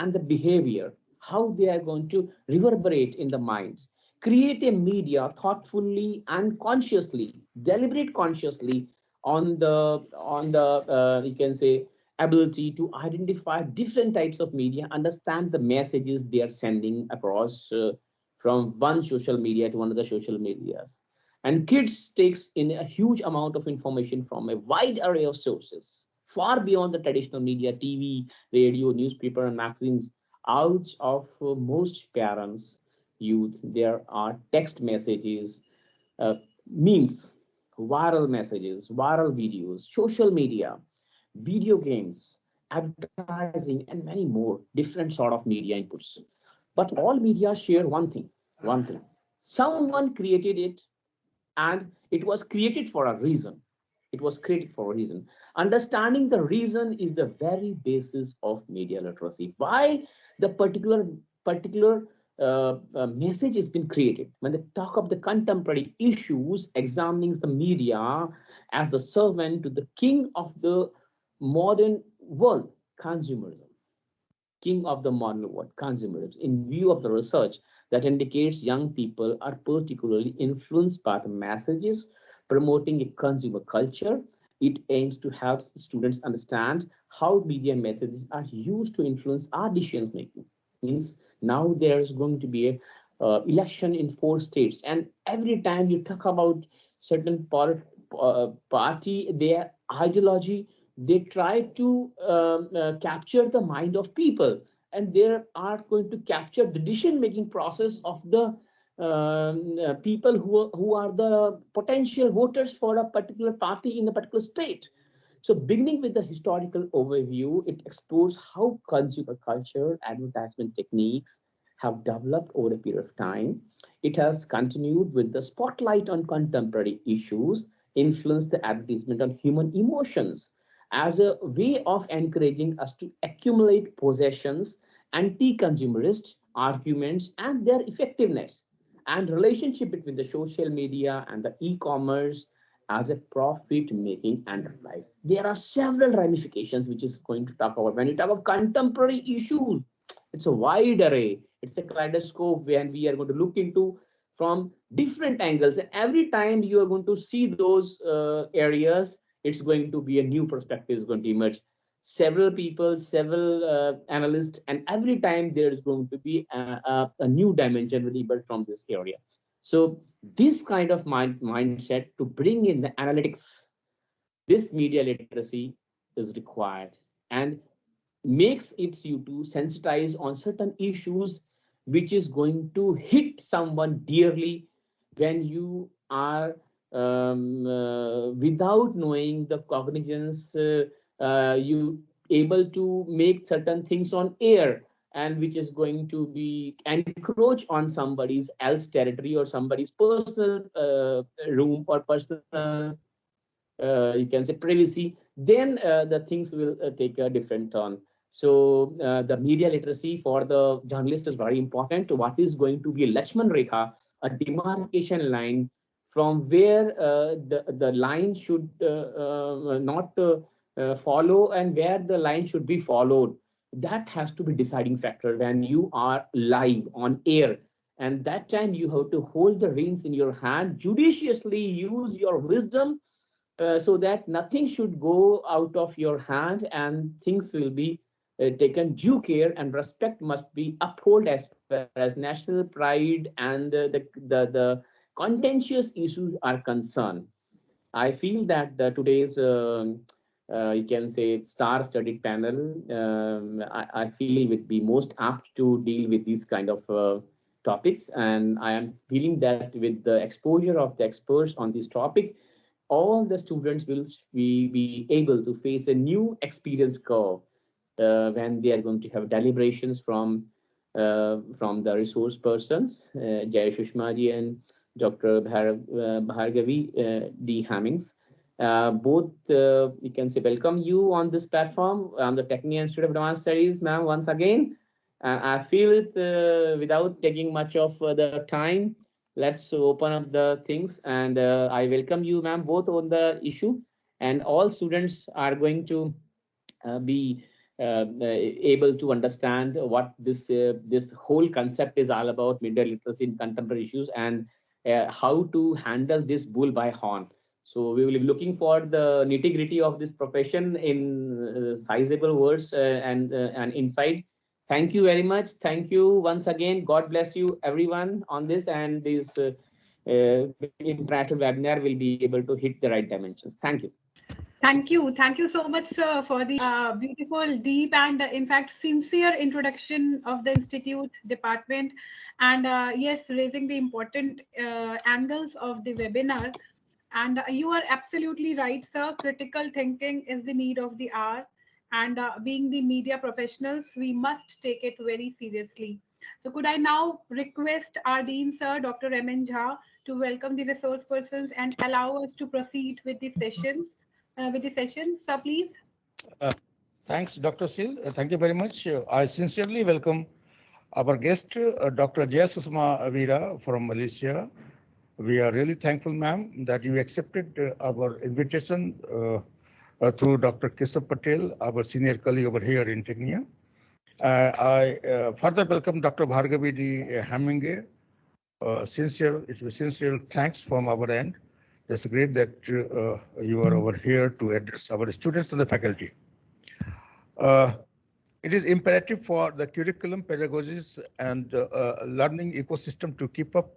and the behavior, how they are going to reverberate in the mind. Create a media thoughtfully and consciously, deliberate consciously on the you can say ability to identify different types of media, understand the messages they are sending across from one social media to another social medias. And kids takes in a huge amount of information from a wide array of sources, far beyond the traditional media, TV, radio, newspaper, and magazines. Out of most parents, youth, there are text messages, uh, memes, viral messages, viral videos, social media, video games, advertising, and many more different sort of media inputs. But all media share one thing. Someone created it, and it was created for a reason. It was created for a reason. Understanding the reason is the very basis of media literacy. Why the particular message has been created. When they talk of the contemporary issues, examining the media as the servant to the king of the modern world, consumerism. King of the modern world, consumerism, in view of the research that indicates young people are particularly influenced by the messages promoting a consumer culture. It aims to help students understand how media messages are used to influence our decision making. Means now there's going to be a election in 4 states, and every time you talk about certain party, their ideology, they try to capture the mind of people, and they are going to capture the decision making process of the people who are the potential voters for a particular party in a particular state. So beginning with the historical overview, it explores how consumer culture, advertisement techniques have developed over a period of time. It has continued with the spotlight on contemporary issues, influenced the advertisement on human emotions as a way of encouraging us to accumulate possessions, anti-consumerist arguments and their effectiveness, and relationship between the social media and the e-commerce as a profit-making enterprise. There are several ramifications which is going to talk about. When you talk of contemporary issues, it's a wide array. It's a kaleidoscope when we are going to look into from different angles. And every time you are going to see those areas, it's going to be a new perspective is going to emerge. Several people, several analysts, and every time there is going to be a new dimension really built from this area. So this kind of mindset to bring in the analytics, this media literacy is required, and makes it you to sensitize on certain issues which is going to hit someone dearly when you are without knowing the cognizance, you able to make certain things on air, and which is going to be encroach on somebody's else territory or somebody's personal room or personal you can say privacy, then the things will take a different turn. So the media literacy for the journalist is very important. What is going to be a Lakshman Rekha, a demarcation line from where the line should not follow and where the line should be followed. That has to be deciding factor when you are live on air. And that time you have to hold the reins in your hand, judiciously use your wisdom so that nothing should go out of your hand and things will be taken due care, and respect must be upheld as far as national pride and the contentious issues are concerned. I feel that today's you can say star-studded panel, I feel would be most apt to deal with these kind of topics, and I am feeling that with the exposure of the experts on this topic, all the students will be able to face a new experience curve when they are going to have deliberations from the resource persons, Jay Shushma and Dr. Bhargavi D. Hammings. Both, you can say, welcome you on this platform on the Tecnia Institute of Advanced Studies, ma'am, once again. I feel it without taking much of the time. Let's open up the things, and I welcome you, ma'am, both on the issue, and all students are going to be able to understand what this whole concept is all about, media literacy in contemporary issues, and how to handle this bull by horn. So we will be looking for the nitty gritty of this profession in sizable words and insight. Thank you very much. Thank you once again. God bless you, everyone, on this, and this interactive webinar will be able to hit the right dimensions. Thank you. Thank you. Thank you so much, sir, for the beautiful, deep, and in fact, sincere introduction of the Institute department. And yes, raising the important angles of the webinar. And you are absolutely right, sir. Critical thinking is the need of the hour. And being the media professionals, we must take it very seriously. So could I now request our Dean, sir, Dr. M.N. Jha, to welcome the resource persons and allow us to proceed with the sessions. So please. Thanks, Dr. Sil. Thank you very much. I sincerely welcome our guest, Dr. Jaya Susma Avira from Malaysia. We are really thankful, ma'am, that you accepted our invitation through Dr. Keshav Patel, our senior colleague over here in Tecnia. I further welcome Dr. Bhargavi D. Haminge. Sincere thanks from our end. It's great that you are over here to address our students and the faculty. It is imperative for the curriculum, pedagogies, and learning ecosystem to keep up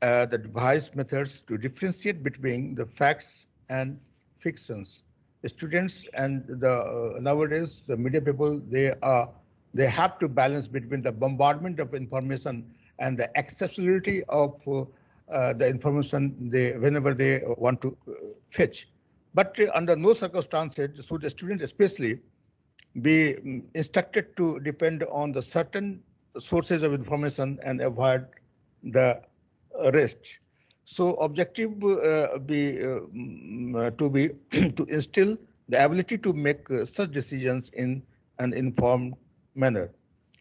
the devised methods to differentiate between the facts and fictions. The students and nowadays the media people, they have to balance between the bombardment of information and the accessibility of the information whenever they want to fetch. But under no circumstances should the student especially be instructed to depend on the certain sources of information and avoid the rest. So objective to instill the ability to make such decisions in an informed manner.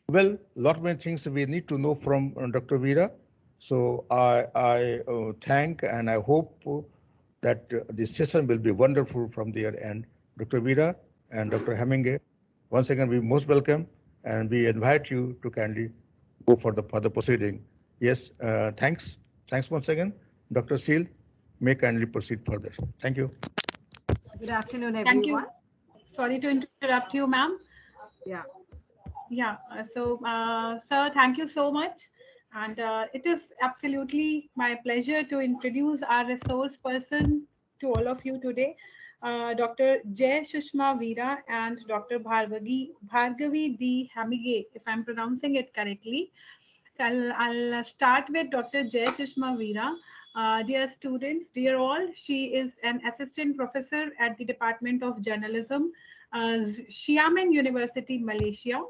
Well, lot many things we need to know from Dr. Veera. So I thank and I hope that this session will be wonderful from their end. Dr. Veera and Dr. Haminge, once again, we most welcome and we invite you to kindly go for the further proceeding. Yes, thanks. Thanks once again. Dr. Seal, may kindly proceed further. Thank you. Good afternoon, everyone. Thank you. Sorry to interrupt you, ma'am. Yeah. Yeah. Sir, thank you so much. And it is absolutely my pleasure to introduce our resource person to all of you today, Dr. Jai Sushma Veera and Dr. Bhargavi D. Hamige, if I'm pronouncing it correctly. So I'll start with Dr. Jai Sushma Veera. Dear students, dear all, she is an assistant professor at the Department of Journalism, Xiamen University, Malaysia,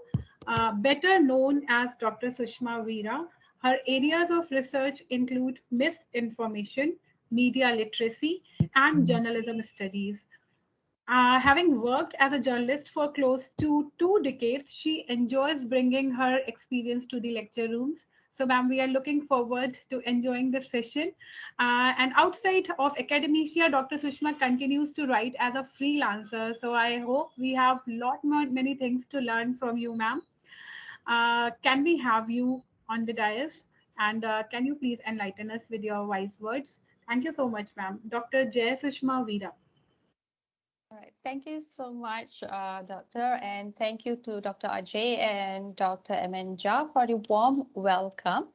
better known as Dr. Sushma Veera. Her areas of research include misinformation, media literacy, and journalism studies. Having worked as a journalist for close to 2 decades, she enjoys bringing her experience to the lecture rooms. So, ma'am, we are looking forward to enjoying this session. And outside of academia, Dr. Sushma continues to write as a freelancer. So I hope we have many things to learn from you, ma'am. Can we have you on the dais? And can you please enlighten us with your wise words? Thank you so much, ma'am. Dr. Jai Sushma Veera. All right. Thank you so much, Doctor, and thank you to Dr. Ajay and Dr. M.N. Jha for the warm welcome.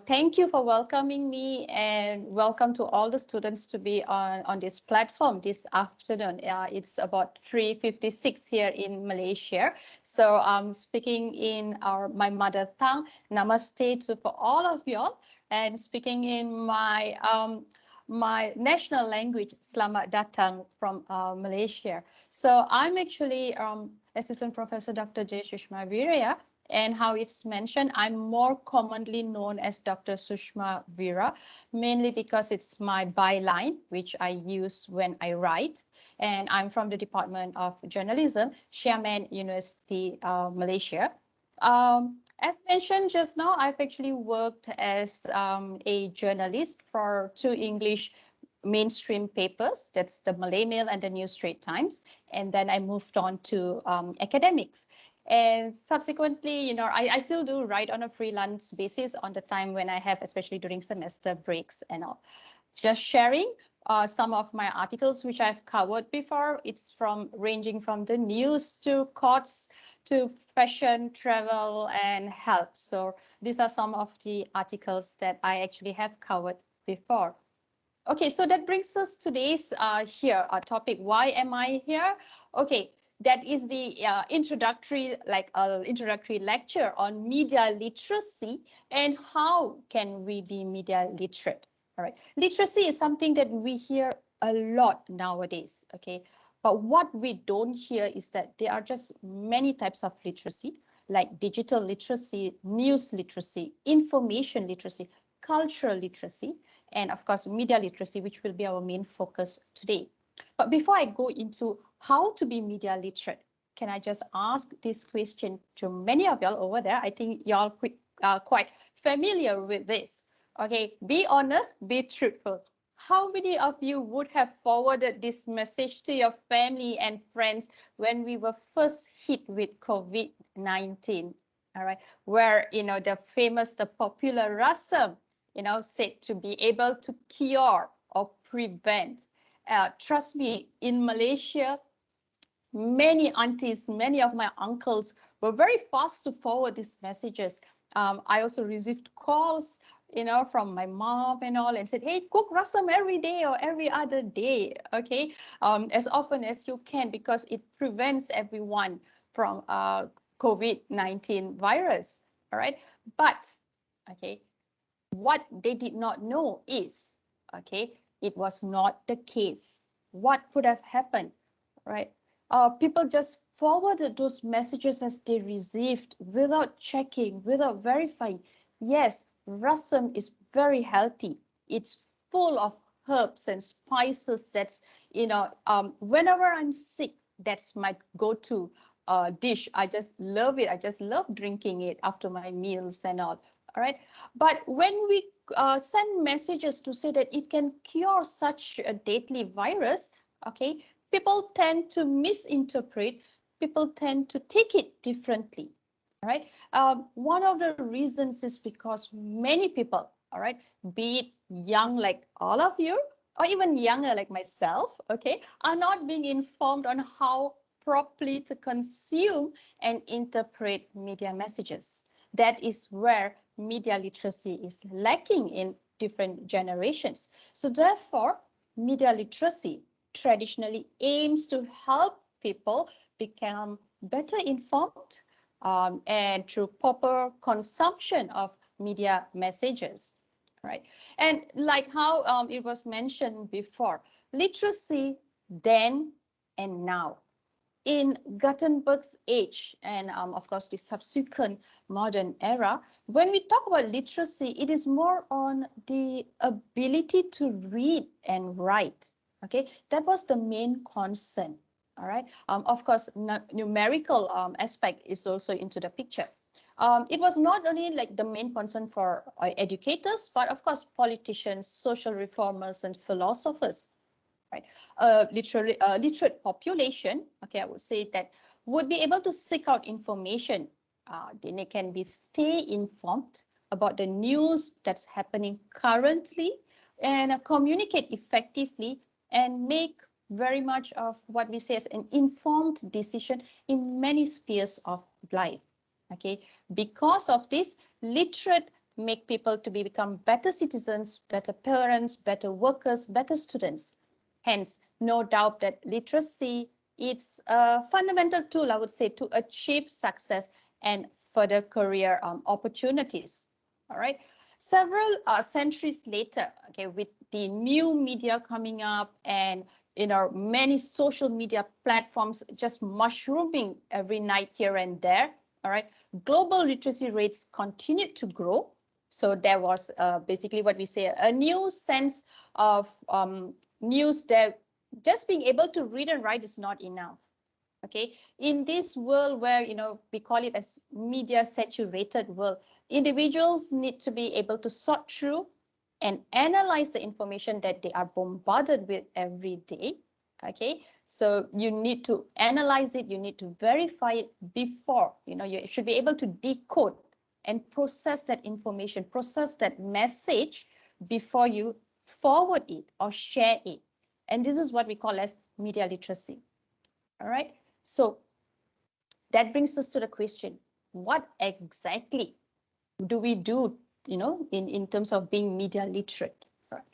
Thank you for welcoming me, and welcome to all the students to be on this platform this afternoon. It's about 3:56 here in Malaysia. So I'm speaking in my mother tongue. Namaste for all of y'all, and speaking in my national language, Selamat Datang from Malaysia. So I'm actually Assistant Professor Dr. Jai Sushma Veera, and how it's mentioned, I'm more commonly known as Dr. Sushma Veera, mainly because it's my byline, which I use when I write. And I'm from the Department of Journalism, Xiamen University, Malaysia. As mentioned just now, I've actually worked as a journalist for 2 English mainstream papers. That's the Malay Mail and the New Straits Times. And then I moved on to academics. And subsequently, I still do write on a freelance basis on the time when I have, especially during semester breaks and all. Just sharing some of my articles which I've covered before. It's ranging from the news to courts to fashion, travel, and health. So these are some of the articles that I actually have covered before. Okay, so that brings us today's topic. Why am I here? Okay, that is the introductory lecture on media literacy and how can we be media literate. All right, literacy is something that we hear a lot nowadays. Okay, but what we don't hear is that there are just many types of literacy, like digital literacy, news literacy, information literacy, cultural literacy, and of course, media literacy, which will be our main focus today. But before I go into how to be media literate, can I just ask this question to many of y'all over there? I think y'all are quite familiar with this. Okay, be honest, be truthful. How many of you would have forwarded this message to your family and friends when we were first hit with COVID-19? All right, where, the popular Rasam, said to be able to cure or prevent. Trust me, in Malaysia, many aunties, many of my uncles were very fast to forward these messages. I also received calls, from my mom and all, and said, hey, cook rasam every day or every other day, okay, as often as you can, because it prevents everyone from COVID-19 virus, all right? But, okay, what they did not know is, okay, it was not the case. What could have happened, right? People just forwarded those messages as they received without checking, without verifying. Yes, rasam is very healthy. It's full of herbs and spices. That's, whenever I'm sick, that's my go-to dish. I just love it. I just love drinking it after my meals and all. All right. But when we send messages to say that it can cure such a deadly virus, okay, people tend to misinterpret. People tend to take it differently. All right. One of the reasons is because many people, all right, be it young like all of you, or even younger like myself, okay, are not being informed on how properly to consume and interpret media messages. That is where media literacy is lacking in different generations. So therefore, media literacy traditionally aims to help people become better informed and through proper consumption of media messages, right? And like how it was mentioned before, literacy then and now. In Gutenberg's age and of course the subsequent modern era, when we talk about literacy, it is more on the ability to read and write. Okay, that was the main concern. All right. Of course, numerical aspect is also into the picture. It was not only like the main concern for educators, but of course politicians, social reformers, and philosophers. Right, literate population, okay, I would say that would be able to seek out information. Then they can stay informed about the news that's happening currently and communicate effectively and make very much of what we say as an informed decision in many spheres of life. Okay, because of this, literate make people to become better citizens, better parents, better workers, better students. Hence, no doubt that literacy is a fundamental tool, I would say, to achieve success and further career opportunities. All right. Several centuries later, okay, with the new media coming up and many social media platforms just mushrooming every night here and there, all right, global literacy rates continued to grow. So there was basically what we say a new sense of news that just being able to read and write is not enough. Okay, in this world where we call it as media saturated world, individuals need to be able to sort through and analyze the information that they are bombarded with every day. Okay, so you need to analyze it, you need to verify it before, you should be able to decode and process that information, process that message before you forward it or share it. And this is what we call as media literacy. All right, so that brings us to the question, what exactly do we do, in terms of being media literate? Right.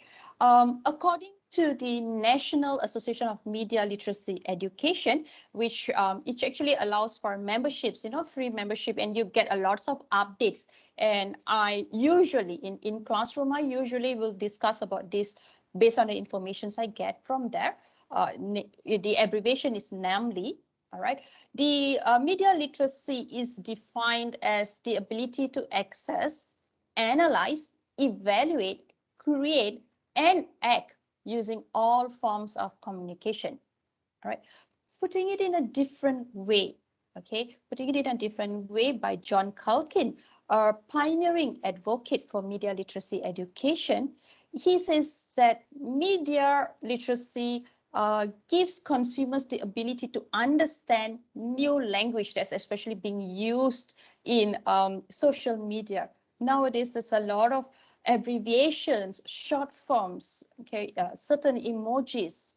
According to the National Association of Media Literacy Education, which it actually allows for memberships, free membership, and you get a lots of updates. And I usually, in classroom, I usually will discuss about this based on the information I get from there. The abbreviation is NAMLI. All right. The media literacy is defined as the ability to access, analyze, evaluate, create, and act using all forms of communication. All right. Putting it in a different way. Okay. Putting it in a different way by John Culkin, a pioneering advocate for media literacy education. He says that media literacy gives consumers the ability to understand new language that's especially being used in social media. Nowadays, there's a lot of abbreviations, short forms, okay, certain emojis.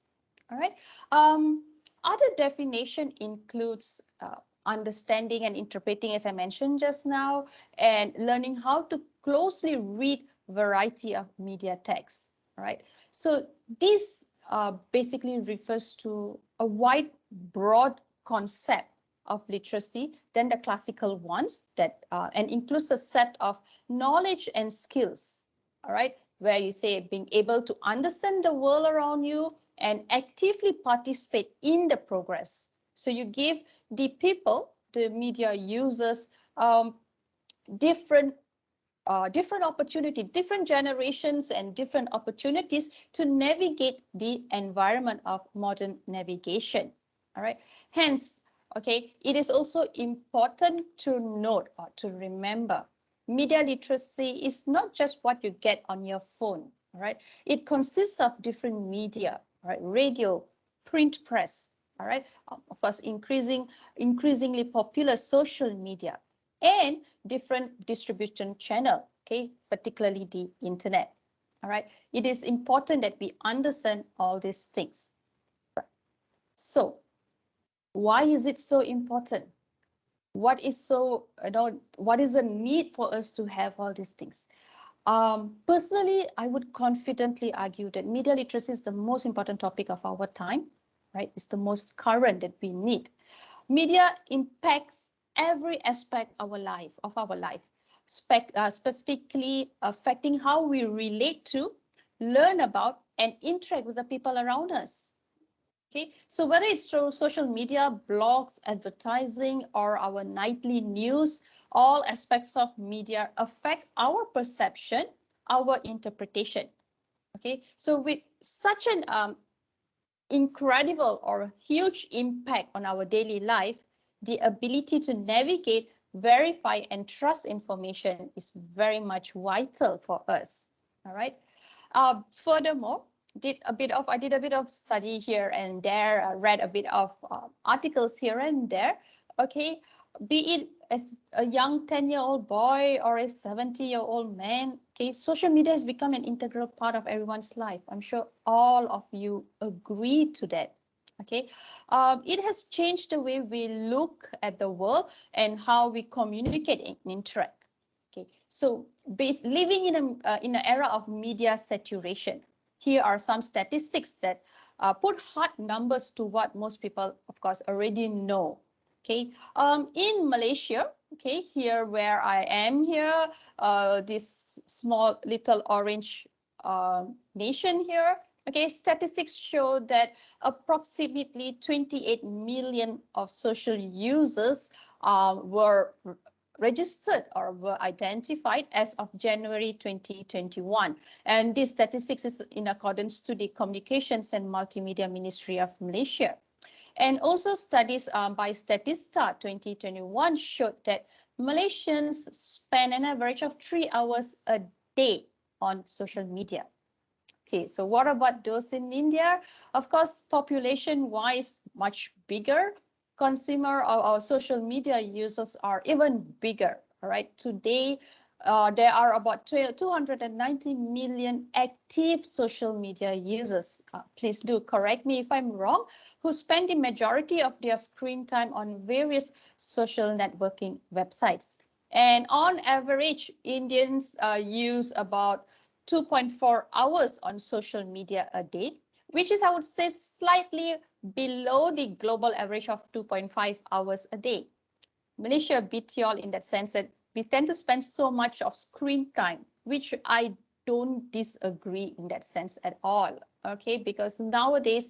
All right. Other definition includes understanding and interpreting, as I mentioned just now, and learning how to closely read variety of media text. All right. So this basically refers to a wide, broad concept of literacy than the classical ones that and includes a set of knowledge and skills. All right, where you say being able to understand the world around you and actively participate in the progress. So you give the people, the media users, different opportunity, different generations and different opportunities to navigate the environment of modern navigation. All right. Hence, okay, it is also important to note or to remember, media literacy is not just what you get on your phone. All right. It consists of different media, right? Radio, print press. All right. Of course, increasingly popular social media, and different distribution channel, okay, particularly the internet. All right, it is important that we understand all these things. So why is it so important? What is so, what is the need for us to have all these things? Personally, I would confidently argue that media literacy is the most important topic of our time, right? It's the most current that we need. Media impacts every aspect of our life, specifically affecting how we relate to, learn about, and interact with the people around us. Okay, so whether it's through social media, blogs, advertising, or our nightly news, all aspects of media affect our perception, our interpretation. Okay, so with such an incredible or huge impact on our daily life, the ability to navigate, verify, and trust information is very much vital for us. All right. Furthermore, I did a bit of study here and there, read a bit of articles here and there. Okay, be it as a young 10-year-old boy or a 70-year-old man, okay, social media has become an integral part of everyone's life. I'm sure all of you agree to that. Okay, it has changed the way we look at the world and how we communicate and interact. Okay, so living in an era of media saturation, here are some statistics that put hard numbers to what most people, of course, already know. Okay, in Malaysia, okay, here where I am here, this small little orange nation here. Okay, statistics show that approximately 28 million of social users were registered or were identified as of January 2021. And this statistics is in accordance to the Communications and Multimedia Ministry of Malaysia. And also studies by Statista 2021 showed that Malaysians spend an average of 3 hours a day on social media. Okay, so what about those in India? Of course, population-wise, much bigger. Consumer or social media users are even bigger. All right, today there are about 290 million active social media users. Please do correct me if I'm wrong, who spend the majority of their screen time on various social networking websites. And on average, Indians use about 2.4 hours on social media a day, which is, I would say, slightly below the global average of 2.5 hours a day. Malaysia beat y'all in that sense that we tend to spend so much of screen time, which I don't disagree in that sense at all. Okay, because nowadays,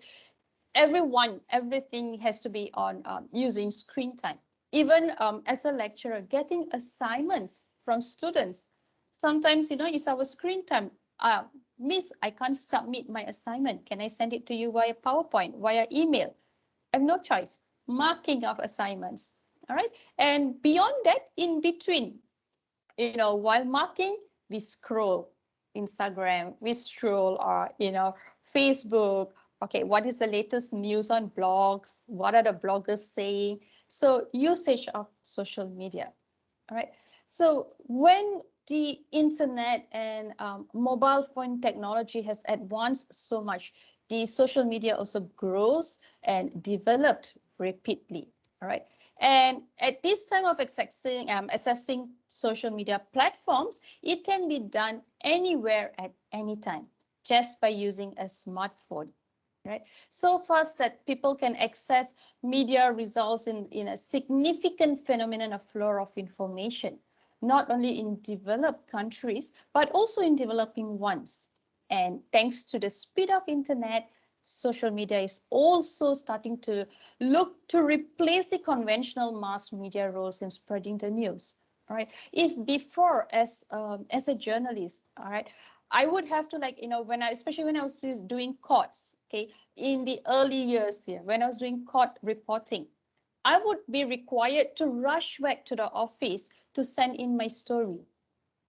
everything has to be on using screen time. Even as a lecturer, getting assignments from students, sometimes, it's our screen time. Miss, I can't submit my assignment. Can I send it to you via PowerPoint, via email? I have no choice. Marking of assignments. All right. And beyond that, in between, while marking, we scroll Instagram, we scroll, Facebook. Okay, what is the latest news on blogs? What are the bloggers saying? So usage of social media. All right. So when the internet and mobile phone technology has advanced so much, the social media also grows and developed rapidly. All right. And at this time of assessing social media platforms, it can be done anywhere at any time, just by using a smartphone. Right. So fast that people can access media results in a significant phenomenon of flow of information, not only in developed countries, but also in developing ones. And thanks to the speed of internet, social media is also starting to look to replace the conventional mass media roles in spreading the news. All right. If before, as a journalist, all right, I would have to, especially when I was doing courts, okay, in the early years here, when I was doing court reporting, I would be required to rush back to the office to send in my story.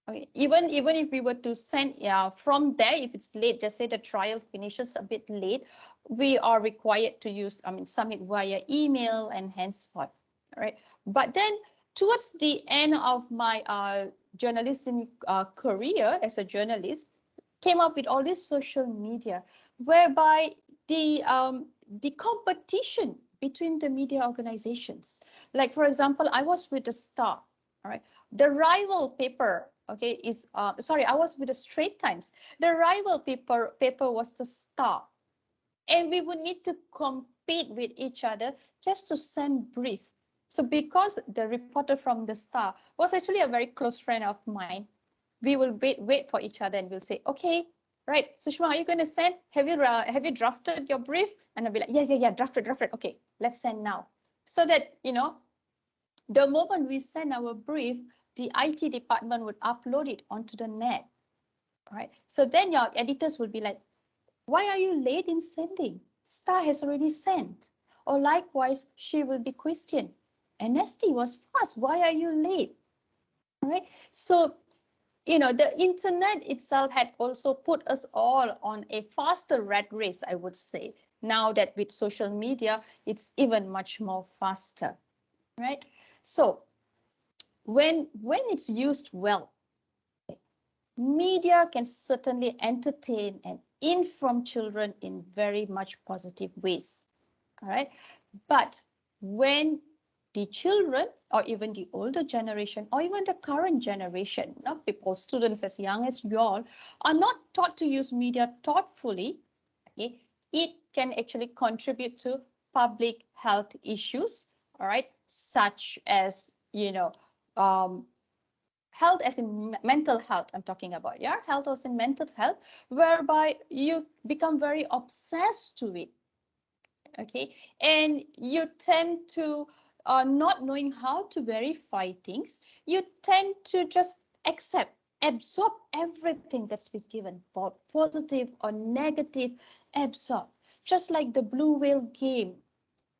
Okay, even if we were to send from there, if it's late, just say the trial finishes a bit late, we are required to submit via email and henceforth. All right, but then towards the end of my journalism career as a journalist, came up with all this social media, whereby the competition between the media organizations, like for example, I was with the Star, all right, the rival paper, okay, is I was with the Straits Times. The rival paper was the Star, and we would need to compete with each other just to send brief. So because the reporter from the Star was actually a very close friend of mine, we will wait for each other and we'll say, okay, right, Sushma, are you going to send? Have you drafted your brief? And I'll be like, yeah, drafted. Okay, let's send now. So that, the moment we send our brief, the IT department would upload it onto the net. Right. So then your editors will be like, why are you late in sending? Star has already sent. Or likewise, she will be questioned. NST was fast. Why are you late? All right. So, the internet itself had also put us all on a faster rat race, I would say. Now that with social media, it's even much more faster. Right. So when it's used well, media can certainly entertain and inform children in very much positive ways. All right. But when the children or even the older generation or even the current generation, people, students as young as you all, are not taught to use media thoughtfully, okay, it can actually contribute to public health issues, all right, such as, health as in mental health, I'm talking about, health as in mental health, whereby you become very obsessed to it, okay, and you tend to, not knowing how to verify things, you tend to just absorb everything that's been given, positive or negative, absorb, just like the blue whale game.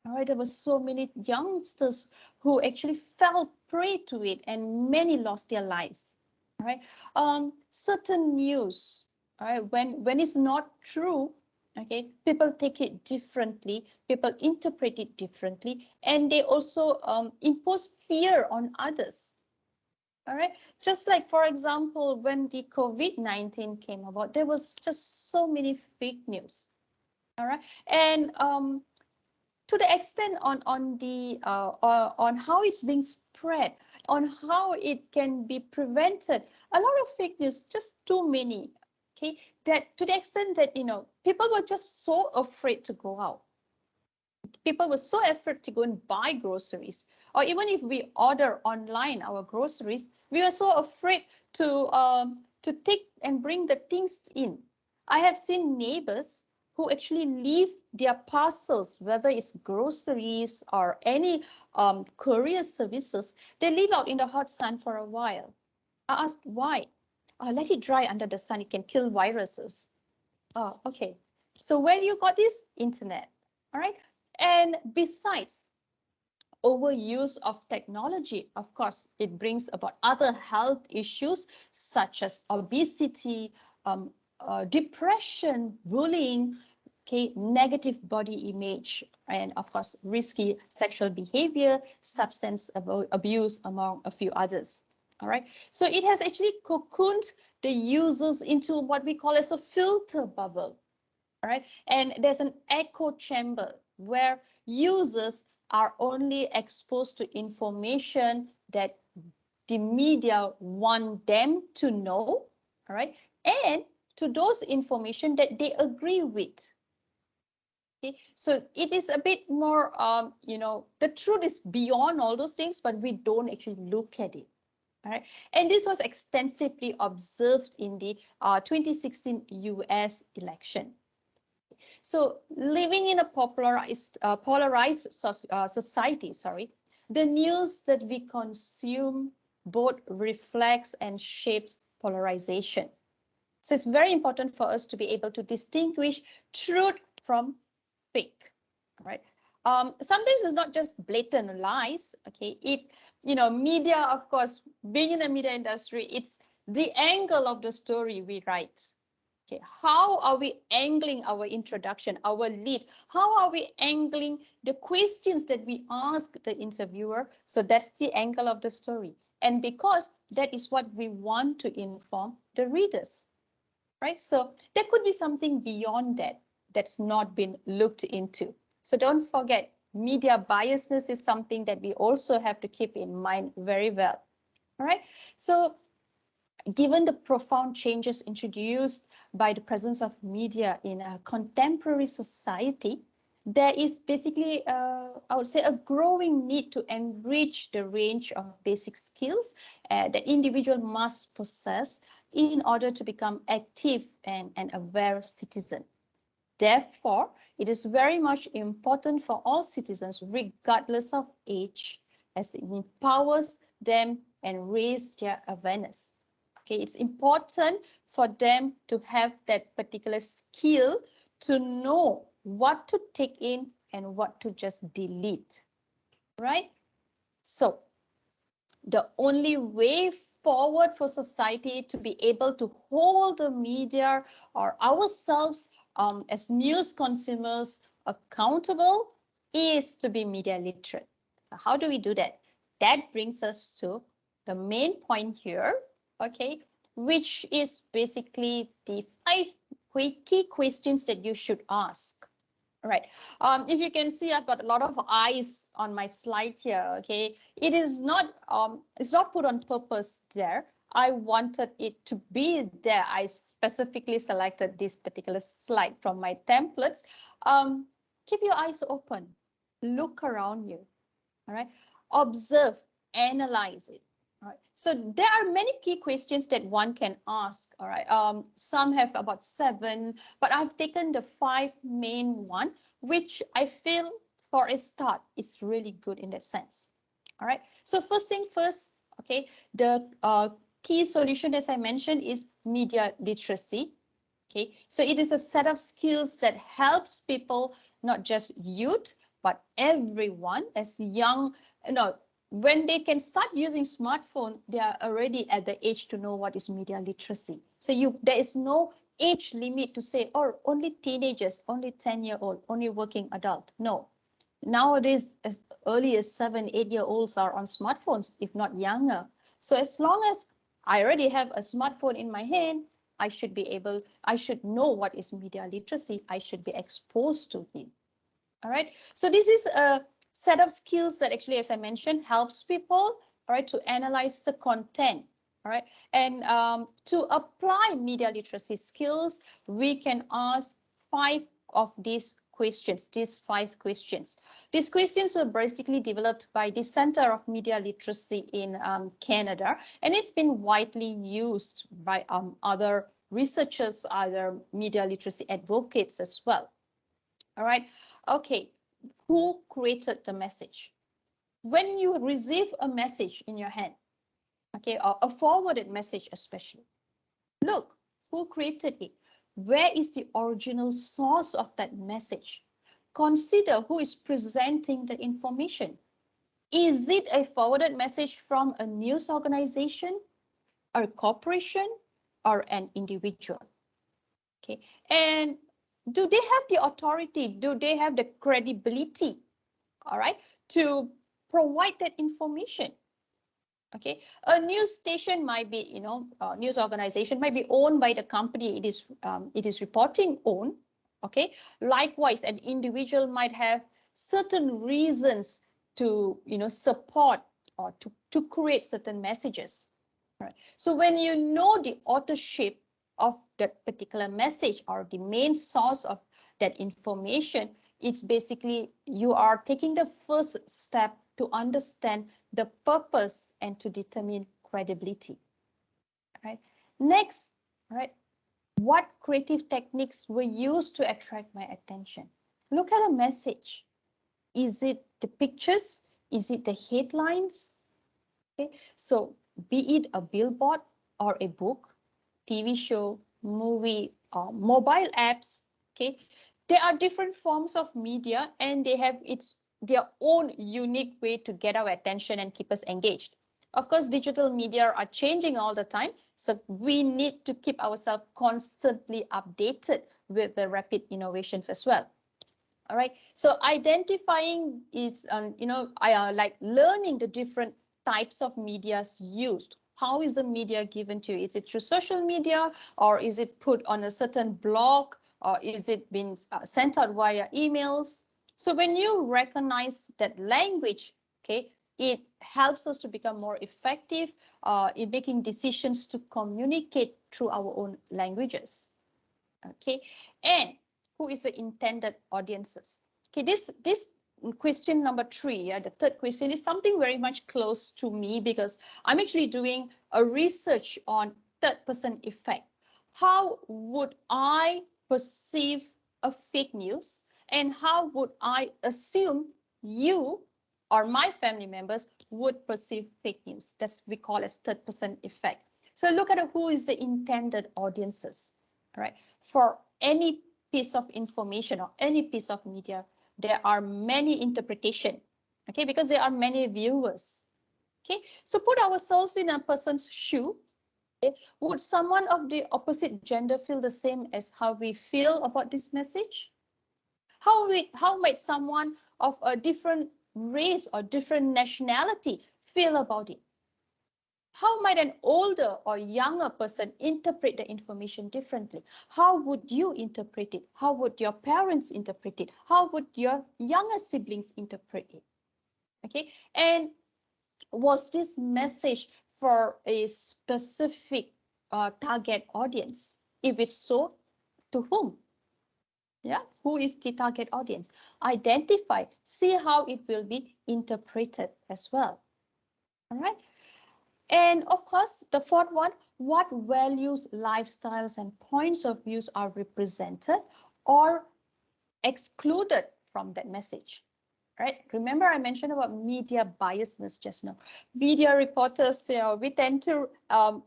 All right, there were so many youngsters who actually fell prey to it, and many lost their lives. right? Certain news, all right, when it's not true, okay, people take it differently, people interpret it differently, and they also impose fear on others. All right, just like, for example, when the COVID-19 came about, there was just so many fake news. All right, and to the extent on how it's being spread, on how it can be prevented, a lot of fake news, just too many. Okay, that to the extent that people were just so afraid to go out. People were so afraid to go and buy groceries, or even if we order online our groceries, we are so afraid to take and bring the things in. I have seen neighbors who actually leave their parcels, whether it's groceries or any courier services, they leave out in the hot sun for a while. I asked why. Let it dry under the sun, it can kill viruses. Oh, okay. So where you got this? Internet. All right. And besides, overuse of technology, of course, it brings about other health issues such as obesity, depression, bullying, okay, negative body image, and of course, risky sexual behavior, substance abuse, among a few others. All right. So it has actually cocooned the users into what we call as a filter bubble. All right. And there's an echo chamber where users are only exposed to information that the media want them to know. All right. And to those information that they agree with. Okay. So it is a bit more, the truth is beyond all those things, but we don't actually look at it. All right. And this was extensively observed in the 2016 US election. So living in a polarized society, the news that we consume both reflects and shapes polarization. So it's very important for us to be able to distinguish truth from fake. All right. Sometimes it's not just blatant lies. Okay. Media, of course, being in the media industry, it's the angle of the story we write. Okay, how are we angling our introduction, our lead? How are we angling the questions that we ask the interviewer? So that's the angle of the story. And because that is what we want to inform the readers, right? So there could be something beyond that that's not been looked into. So don't forget, media biasness is something that we also have to keep in mind very well. All right. So given the profound changes introduced by the presence of media in a contemporary society, there is basically, I would say, a growing need to enrich the range of basic skills that individual must possess in order to become active and aware citizen. Therefore, it is very much important for all citizens, regardless of age, as it empowers them and raises their awareness. Okay, it's important for them to have that particular skill to know what to take in and what to just delete, right? So the only way forward for society to be able to hold the media or ourselves as news consumers accountable is to be media literate. So how do we do that? That brings us to the main point here, okay, which is basically the 5 key questions that you should ask. All right. If you can see, I've got a lot of eyes on my slide here. Okay, it is not it's not put on purpose there. I wanted it to be there. I specifically selected this particular slide from my templates. Keep your eyes open. Look around you. All right. Observe, analyze it. All right. So there are many key questions that one can ask. All right. Some have about 7, but I've taken the 5 main one, which I feel for a start is really good in that sense. All right. So first thing first, okay, the key solution, as I mentioned, is media literacy. Okay. So it is a set of skills that helps people, not just youth, but everyone as young, when they can start using smartphone, they are already at the age to know what is media literacy. So there is no age limit to say, oh, only teenagers, only 10-year-old, only working adult. No. Nowadays, as early as 7, 8-year-olds are on smartphones, if not younger. So as long as I already have a smartphone in my hand, I should know what is media literacy. I should be exposed to it. All right. So this is a set of skills that actually, as I mentioned, helps people, all right, to analyze the content. All right. And to apply media literacy skills, we can ask 5 of these questions, these 5 questions. These questions were basically developed by the Center of Media Literacy in Canada, and it's been widely used by other researchers, other media literacy advocates as well. All right. Okay. Who created the message? When you receive a message in your hand, okay, or a forwarded message especially, look, who created it? Where is the original source of that message? Consider who is presenting the information. Is it a forwarded message from a news organization, a corporation, or an individual? Okay, and do they have the authority? Do they have the credibility, all right, to provide that information? Okay, a news station might be, news organization might be owned by the company it is reporting on. Okay, likewise, an individual might have certain reasons to, support or to create certain messages. All right. So when you know the authorship of that particular message or the main source of that information, it's basically you are taking the first step to understand the purpose and to determine credibility. All right. Next, all right, what creative techniques were used to attract my attention? Look at a message. Is it the pictures? Is it the headlines? Okay. So be it a billboard or a book, TV show, movie, or mobile apps, okay, there are different forms of media and they have their own unique way to get our attention and keep us engaged. Of course, digital media are changing all the time, so we need to keep ourselves constantly updated with the rapid innovations as well. All right, so identifying is, like learning the different types of medias used. How is the media given to you? Is it through social media, or is it put on a certain blog, or is it being sent out via emails? So when you recognize that language, okay, it helps us to become more effective in making decisions to communicate through our own languages. Okay, and who is the intended audiences? Okay, this question number 3, the third question, is something very much close to me because I'm actually doing a research on third-person effect. How would I perceive a fake news, and how would I assume you or my family members would perceive fake news? That's we call as third-person effect. So look at who is the intended audiences. All right, for any piece of information or any piece of media, there are many interpretations, okay, because there are many viewers. Okay, so put ourselves in a person's shoe. Okay? Would someone of the opposite gender feel the same as how we feel about this message? How might someone of a different race or different nationality feel about it? How might an older or younger person interpret the information differently? How would you interpret it? How would your parents interpret it? How would your younger siblings interpret it? Okay, and was this message for a specific target audience? If it's so, to whom? Yeah, who is the target audience? Identify, see how it will be interpreted as well. All right. And of course, the fourth one, what values, lifestyles, and points of views are represented or excluded from that message? Right? Remember, I mentioned about media biasness just now. Media reporters, we tend to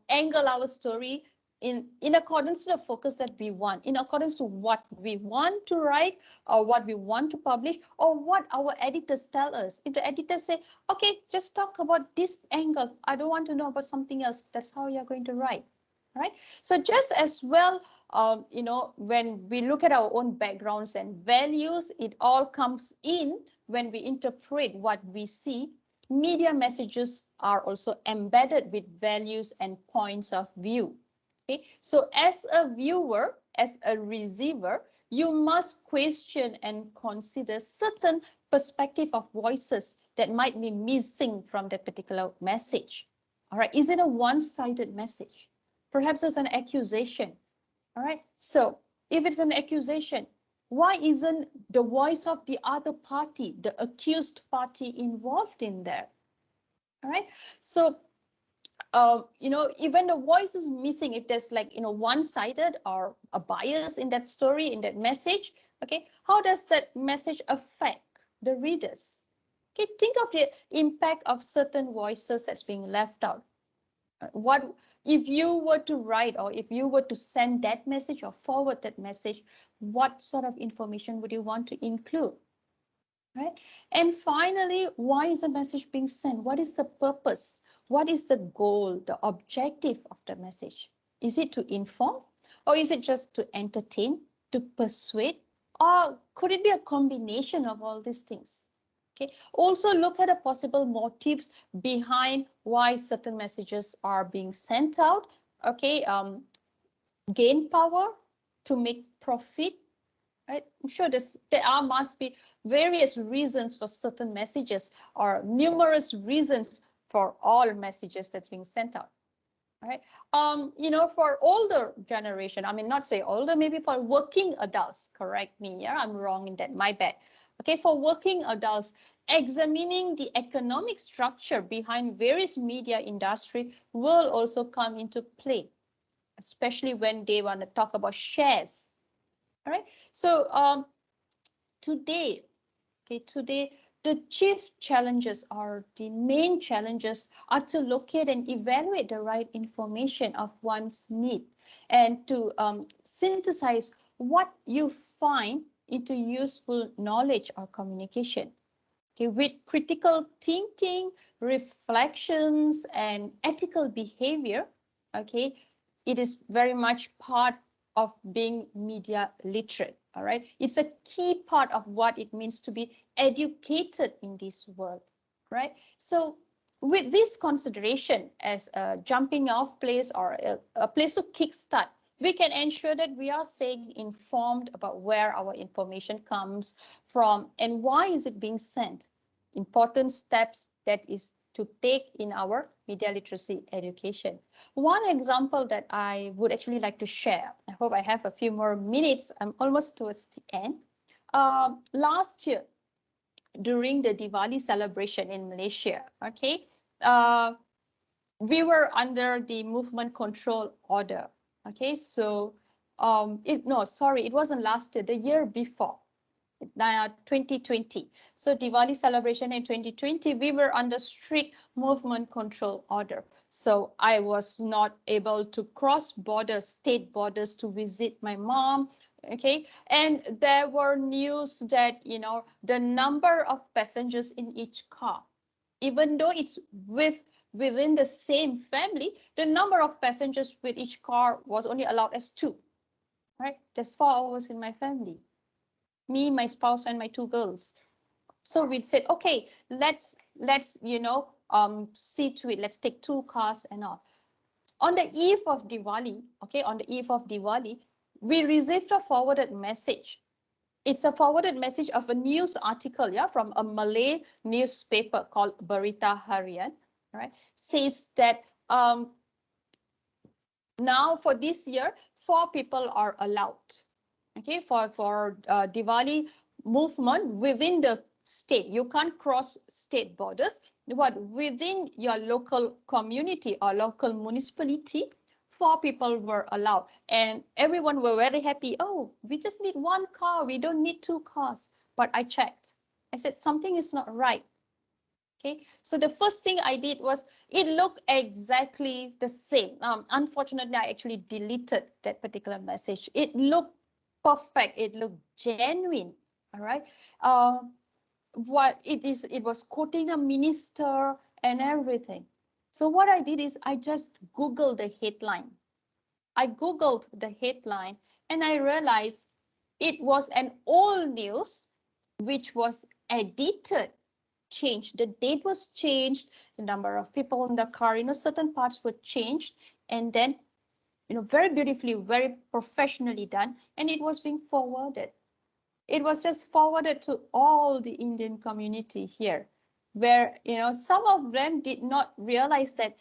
angle our story in accordance to the focus that we want, in accordance to what we want to write or what we want to publish or what our editors tell us. If the editors say, okay, just talk about this angle, I don't want to know about something else, that's how you're going to write. Right? So just as well, when we look at our own backgrounds and values, it all comes in when we interpret what we see. Media messages are also embedded with values and points of view. Okay? So as a viewer, as a receiver, you must question and consider certain perspective of voices that might be missing from that particular message. All right, is it a one-sided message? Perhaps it's an accusation. All right, so if it's an accusation, why isn't the voice of the other party, the accused party, involved in there? All right, so even the voice is missing, if there's like one-sided or a bias in that story, in that message, okay, how does that message affect the readers? Okay, think of the impact of certain voices that's being left out. What if you were to write, or if you were to send that message or forward that message, what sort of information would you want to include? Right? And finally, why is the message being sent? What is the purpose? What is the goal, the objective of the message? Is it to inform, or is it just to entertain, to persuade, or could it be a combination of all these things? Okay. Also look at the possible motives behind why certain messages are being sent out. Okay, gain power, to make profit. Right? I'm sure must be various reasons for certain messages, or numerous reasons for all messages that's being sent out. Right? For older generation, I mean, not say older, maybe for working adults, correct me, yeah, I'm wrong in that, my bad. Okay, for working adults, examining the economic structure behind various media industry will also come into play, especially when they want to talk about shares. All right, so today, the chief challenges, or the main challenges, are to locate and evaluate the right information of one's need, and to synthesize what you find into useful knowledge or communication. Okay, with critical thinking, reflections, and ethical behavior, okay, it is very much part of being media literate. All right, it's a key part of what it means to be educated in this world, right? So with this consideration as a jumping off place, or a place to kickstart, we can ensure that we are staying informed about where our information comes from and why is it being sent. Important steps that is to take in our media literacy education. One example that I would actually like to share, I hope I have a few more minutes, I'm almost towards the end. Last year, during the Diwali celebration in Malaysia, okay, we were under the movement control order. Okay, so it wasn't last year, the year before, 2020. So Diwali celebration in 2020, we were under strict movement control order. So I was not able to cross borders, state borders, to visit my mom. Okay, and there were news that the number of passengers in each car, even though it's within the same family, the number of passengers with each car was only allowed as 2. Right? There's 4 of us in my family. Me, my spouse, and my 2 girls. So we said, okay, let's see to it. Let's take 2 cars and all. On the eve of Diwali, we received a forwarded message. It's a forwarded message of a news article, from a Malay newspaper called Berita Harian. Right? Says that now for this year, 4 people are allowed. Okay, for Diwali movement within the state. You can't cross state borders, but within your local community or local municipality, 4 people were allowed, and everyone were very happy. Oh, we just need 1 car, we don't need 2 cars. But I checked. I said something is not right. Okay, so the first thing I did was it looked exactly the same. Unfortunately, I actually deleted that particular message. It looked perfect. It looked genuine. All right. What it is, it was quoting a minister and everything. So what I did is I just Googled the headline. I Googled the headline and I realized it was an old news which was edited, changed. The date was changed, the number of people in the car, certain parts were changed, and then, very beautifully, very professionally done, and it was being forwarded. It was just forwarded to all the Indian community here, where, some of them did not realize that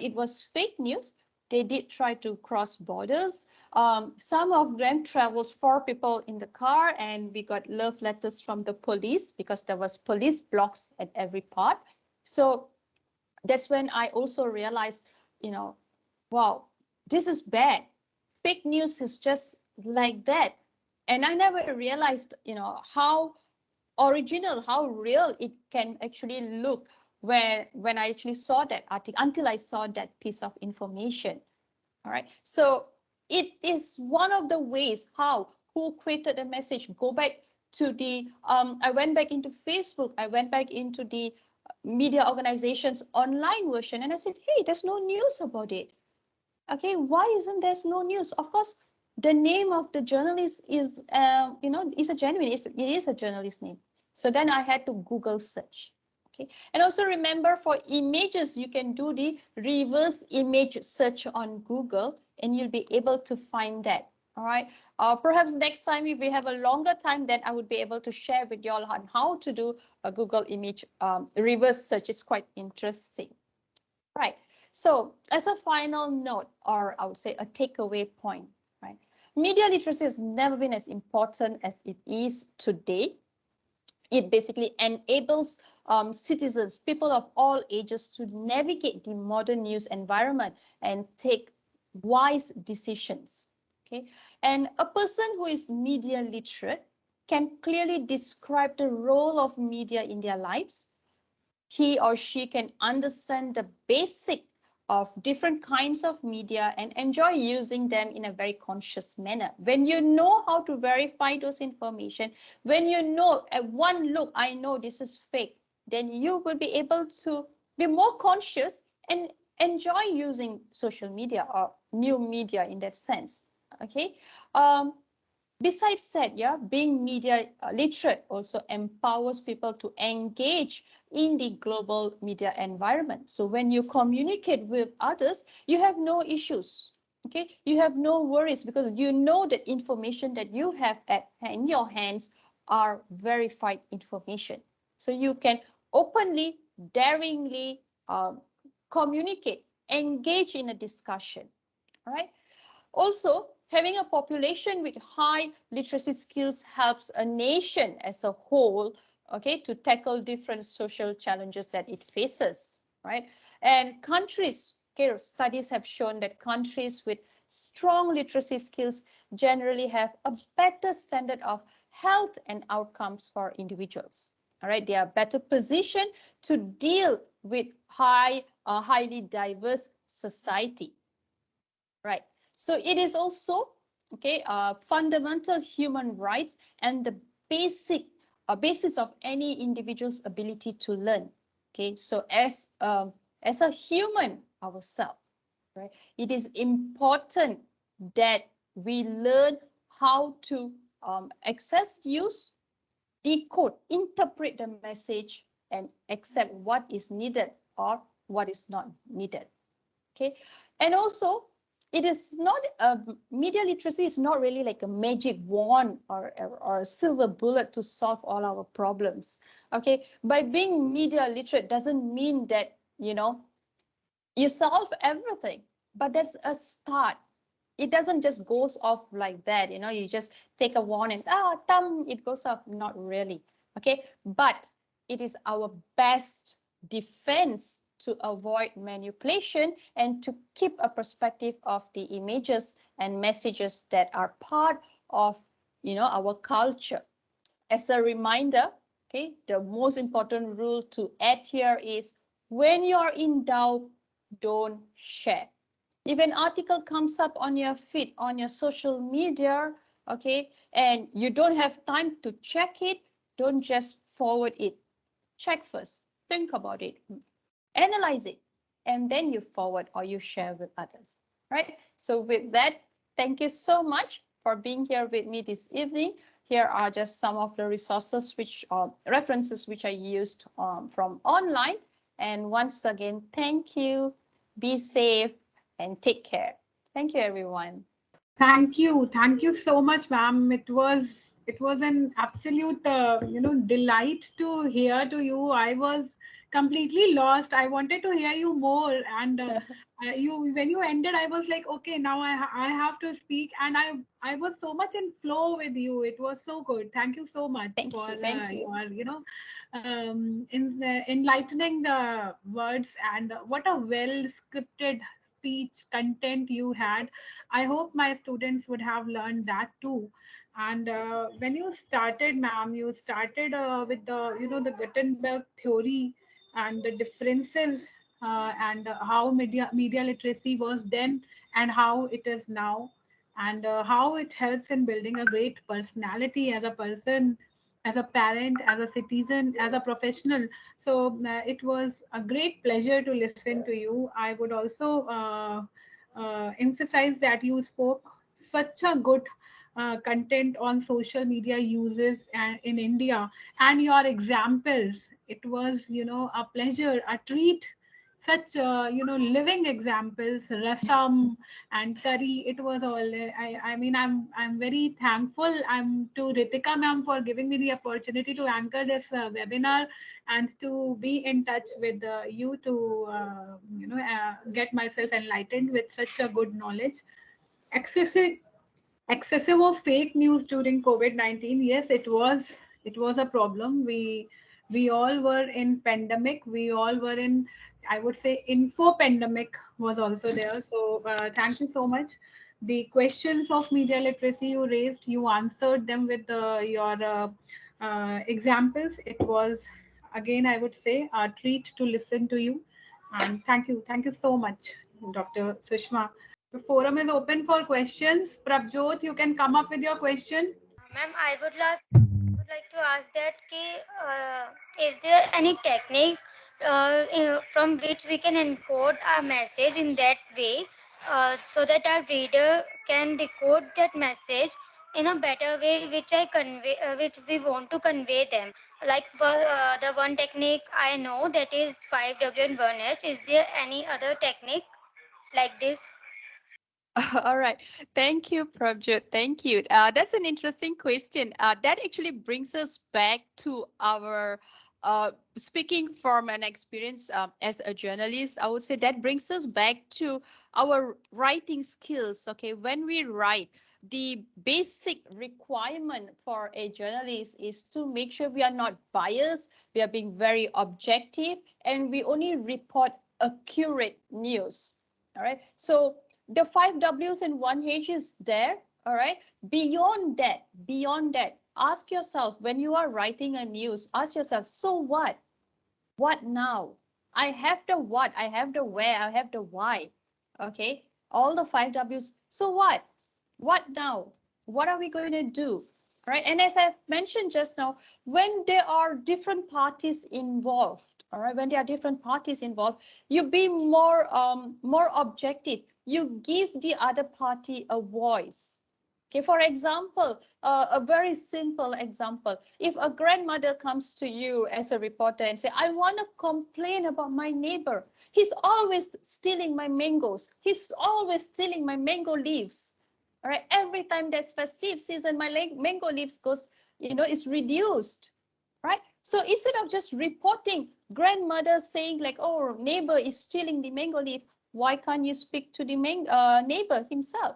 it was fake news. They did try to cross borders. Some of them traveled 4 people in the car, and we got love letters from the police because there was police blocks at every part. So that's when I also realized, wow, this is bad. Fake news is just like that. And I never realized, how original, how real it can actually look when I actually saw that article, until I saw that piece of information. All right. So it is one of the ways who created the message. Go back to the, I went back into Facebook. I went back into the media organization's online version, and I said, hey, there's no news about it. Okay, why isn't there no news? Of course, the name of the journalist is, is a genuine, it is a journalist name. So then I had to Google search. Okay, and also remember, for images, you can do the reverse image search on Google, and you'll be able to find that. All right. Perhaps next time, if we have a longer time, then I would be able to share with you all on how to do a Google image reverse search. It's quite interesting. Right. So as a final note, or I would say a takeaway point, right? Media literacy has never been as important as it is today. It basically enables citizens, people of all ages, to navigate the modern news environment and take wise decisions. Okay, and a person who is media literate can clearly describe the role of media in their lives. He or she can understand the basic of different kinds of media and enjoy using them in a very conscious manner. When you know how to verify those information, when you know at one look, I know this is fake, then you will be able to be more conscious and enjoy using social media or new media in that sense. Okay. Besides that, being media literate also empowers people to engage in the global media environment. So when you communicate with others, you have no issues. Okay, you have no worries, because you know that information that you have in your hands are verified information. So you can openly, daringly communicate, engage in a discussion. All right. Also, having a population with high literacy skills helps a nation as a whole, okay, to tackle different social challenges that it faces, right? And countries, okay, studies have shown that countries with strong literacy skills generally have a better standard of health and outcomes for individuals. All right, they are better positioned to deal with highly diverse society, right? So it is also, okay, fundamental human rights and the basis of any individual's ability to learn. Okay, so as a human ourselves, right, it is important that we learn how to access, use, decode, interpret the message, and accept what is needed or what is not needed. Okay, and also, it is not media literacy is not really like a magic wand or a silver bullet to solve all our problems. Okay, by being media literate doesn't mean that you solve everything, but that's a start. It doesn't just goes off like that. You just take a wand and it goes off. Not really. Okay, but it is our best defense to avoid manipulation and to keep a perspective of the images and messages that are part of our culture. As a reminder, Okay, the most important rule to add here is when you're in doubt, don't share. If an article comes up on your feed, on your social media, okay, and you don't have time to check it, don't just forward it. Check first, think about it, analyze it, and then you forward or you share with others, right? So with that, thank you so much for being here with me this evening. Here are just some of the resources which references which I used from online. And once again, thank you, be safe, and take care. Thank you, everyone. Thank you so much, ma'am. It was an absolute delight to hear to you. I was completely lost. I wanted to hear you more, and you when you ended, I was like, okay, now I have to speak, and I was so much in flow with you. It was so good. Thank you so much Thank for you. Thank you. your enlightening words, and what a well scripted speech content you had. I hope my students would have learned that too. And when you started, ma'am, you started with the Gutenberg theory and the differences, and how media literacy was then and how it is now, and how it helps in building a great personality as a person, as a parent, as a citizen, as a professional. So it was a great pleasure to listen to you. I would also emphasize that you spoke such a good content on social media uses and in India, and your examples. It was, a pleasure, a treat. Such, living examples, rasam and curry. It was all. I mean, I'm very thankful. I'm to Ritika ma'am for giving me the opportunity to anchor this webinar and to be in touch with you to get myself enlightened with such a good knowledge. Excessive excessive of fake news during COVID-19. Yes, it was a problem. We all were in pandemic. We all were in, I would say, info pandemic was also there. So thank you so much. The questions of media literacy you raised, you answered them with your examples. It was, again, I would say, a treat to listen to you. And thank you so much, Dr. Sushma. The forum is open for questions. Prabjot, you can come up with your question. Ma'am, I would like to ask that is there any technique from which we can encode our message in that way so that our reader can decode that message in a better way which we want to convey them. Like the one technique I know, that is 5W and 1H. Is there any other technique like this? All right. Thank you, Prabjot. Thank you. That's an interesting question. That actually brings us back to our speaking from an experience as a journalist. I would say that brings us back to our writing skills. Okay, when we write, the basic requirement for a journalist is to make sure we are not biased, we are being very objective, and we only report accurate news. All right. So the 5 W's and 1 H is there. All right. Beyond that, ask yourself when you are writing a news, ask yourself, so what? What now? I have the what, I have the where, I have the why. Okay. All the 5 W's. So what? What now? What are we going to do? Right. And as I've mentioned just now, when there are different parties involved, all right, when there are different parties involved, you be more objective. You give the other party a voice. Okay, for example, a very simple example. If a grandmother comes to you as a reporter and say, I want to complain about my neighbor. He's always stealing my mangoes. He's always stealing my mango leaves. All right, every time there's festive season, my mango leaves goes, is reduced. Right? So instead of just reporting grandmother saying like, oh, neighbor is stealing the mango leaf, why can't you speak to the neighbor himself?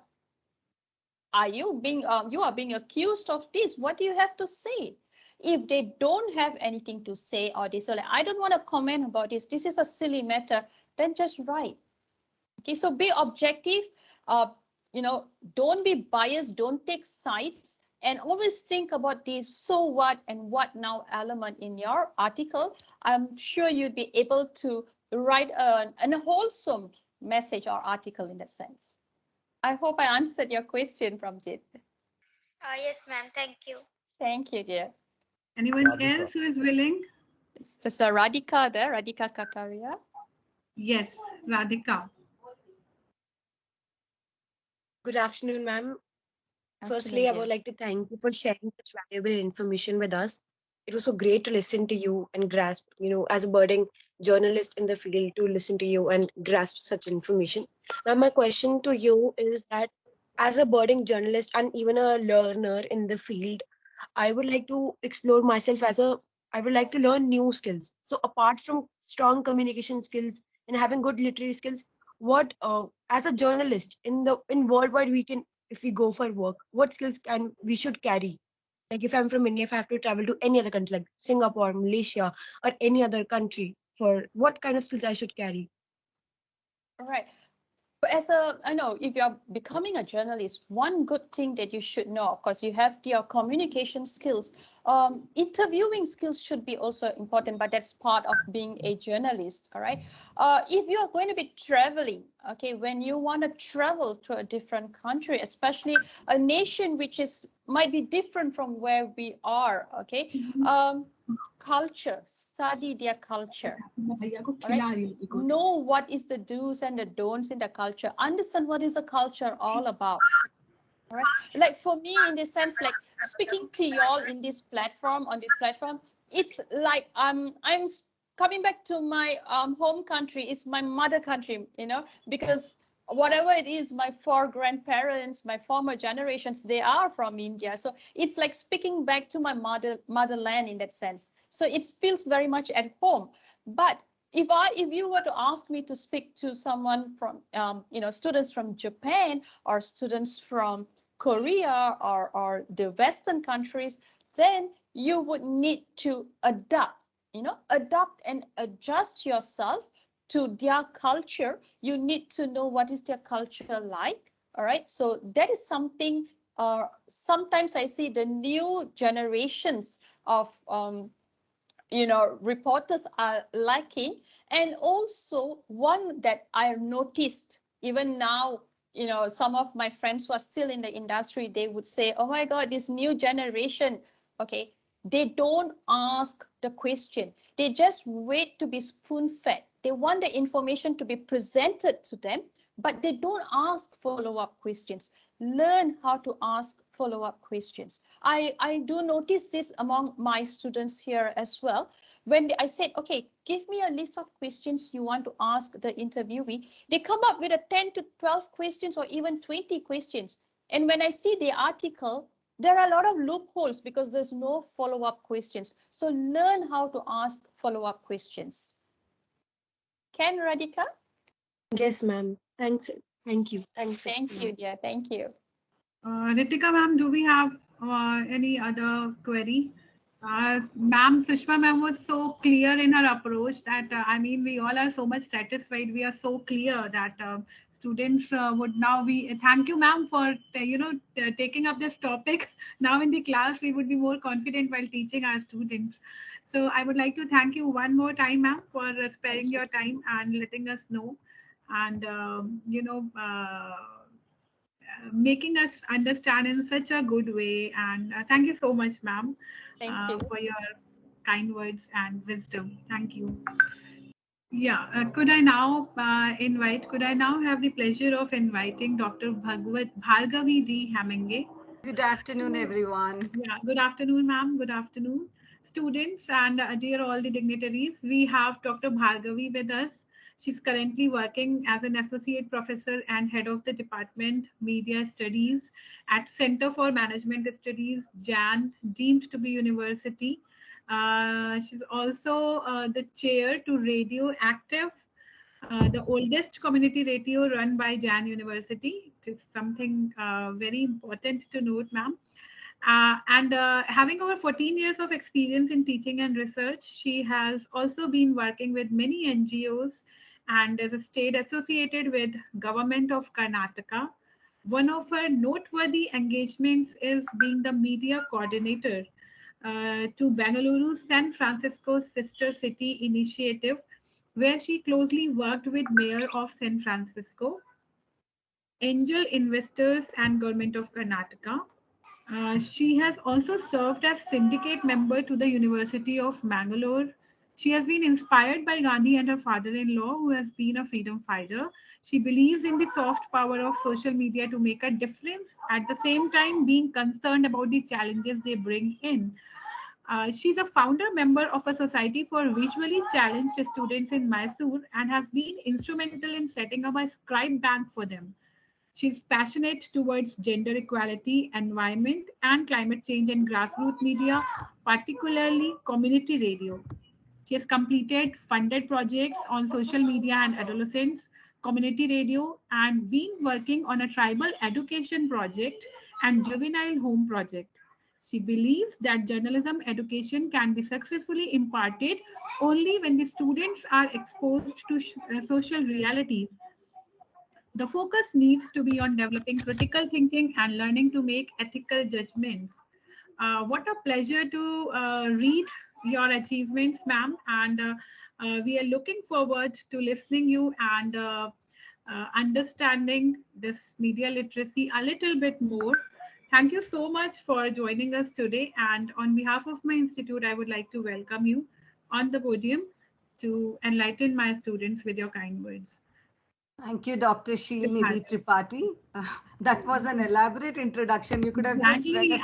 You are being accused of this. What do you have to say? If they don't have anything to say, or they say, like, I don't want to comment about this, this is a silly matter, then just write. Okay, so be objective. Don't be biased. Don't take sides. And always think about the so what and what now element in your article. I'm sure you'd be able to write a wholesome message or article in that sense. I hope I answered your question, Pramjit. Yes, ma'am. Thank you. Thank you, dear. Anyone Radhika. else who is willing? It's just a Radhika there, Radhika Kataria. Yes, Radhika. Good afternoon, ma'am. Firstly, Afternoon, I dear. would like to thank you for sharing such valuable information with us. It was so great to listen to you and grasp, as a budding journalist in the field, to listen to you and grasp such information. Now, my question to you is that as a budding journalist and even a learner in the field, I would like to explore myself I would like to learn new skills. So apart from strong communication skills and having good literary skills, what as a journalist in worldwide we can, if we go for work, what skills can we should carry? Like if I'm from India, if I have to travel to any other country like Singapore, Malaysia, or any other country, for what kind of skills I should carry? All right. But I know, if you're becoming a journalist, one good thing that you should know, of course, you have your communication skills. Interviewing skills should be also important, but that's part of being a journalist. All right. If you are going to be traveling, okay, when you want to travel to a different country, especially a nation which might be different from where we are, okay, culture, study their culture. Right? Know what is the do's and the don'ts in the culture. Understand what is the culture all about. All right. Like for me, in this sense, like speaking to y'all in this platform, it's like I'm coming back to my home country. It's my mother country, because whatever it is, my four grandparents, my former generations, they are from India. So it's like speaking back to my motherland in that sense. So it feels very much at home. But if you were to ask me to speak to someone from, students from Japan or students from Korea or the Western countries, then you would need to adapt and adjust yourself to their culture. You need to know what is their culture like. All right. So that is something. Sometimes I see the new generations of reporters are lacking. And also one that I noticed even now, some of my friends who are still in the industry, they would say, oh my God, this new generation, okay, they don't ask the question. They just wait to be spoon-fed. They want the information to be presented to them, but they don't ask follow-up questions. Learn how to ask follow-up questions. I do notice this among my students here as well. When I said, okay, give me a list of questions you want to ask the interviewee, they come up with 10 to 12 questions or even 20 questions. And when I see the article, there are a lot of loopholes because there's no follow-up questions. So learn how to ask follow-up questions. Can Radhika? Yes, ma'am. Thanks. Thank you. Thanks. Thank you, dear. Thank you. Ritika ma'am, do we have any other query? Ma'am, Sushma ma'am was so clear in her approach that, we all are so much satisfied. We are so clear that students would now be, thank you ma'am for, taking up this topic. Now in the class, we would be more confident while teaching our students. So I would like to thank you one more time, ma'am, for sparing your time and letting us know. And, making us understand in such a good way. And thank you so much, ma'am, Thank you. for your kind words and wisdom. Thank you. Yeah, could I now have the pleasure of inviting Dr. Bhargavi D. Haminge? Good afternoon, everyone. Yeah, good afternoon, ma'am. Good afternoon, students and dear all the dignitaries. We have Dr. Bhargavi with us. She's currently working as an associate professor and head of the department Media Studies at Center for Management Studies, JAN, deemed to be university. She's also the chair to Radio Active, the oldest community radio run by JAN University. It is something very important to note, ma'am. And having over 14 years of experience in teaching and research, she has also been working with many NGOs and is stayed associated with Government of Karnataka, One of her noteworthy engagements is being the media coordinator to Bengaluru's San Francisco Sister City initiative, where she closely worked with Mayor of San Francisco, angel investors, and Government of Karnataka. She has also served as syndicate member to the University of Mangalore. She has been inspired by Gandhi and her father-in-law, who has been a freedom fighter. She believes in the soft power of social media to make a difference, at the same time being concerned about the challenges they bring in. She's a founder member of a society for visually challenged students in Mysore and has been instrumental in setting up a scribe bank for them. She's passionate towards gender equality, environment, and climate change in grassroots media, particularly community radio. She has completed funded projects on social media and adolescents, community radio, and been working on a tribal education project and juvenile home project. She believes that journalism education can be successfully imparted only when the students are exposed to social realities. The focus needs to be on developing critical thinking and learning to make ethical judgments. What a pleasure to read your achievements, ma'am, and we are looking forward to listening you and understanding this media literacy a little bit more. Thank you so much for joining us today. And on behalf of my institute, I would like to welcome you on the podium to enlighten my students with your kind words. Thank you, Dr. Nidhi Tripathi. That was an elaborate introduction. You could have just read a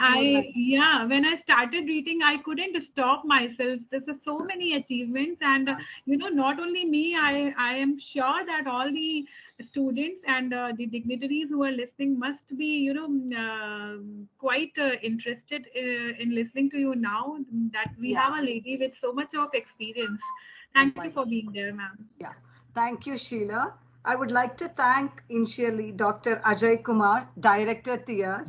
few lines. When I started reading, I couldn't stop myself. There's so many achievements, and not only me, I am sure that all the students and the dignitaries who are listening must be, quite interested in listening to you now. That we have a lady with so much of experience. Thank you for being there, ma'am. Yeah, thank you, Sheila. I would like to thank initially Dr. Ajay Kumar, Director TIAS,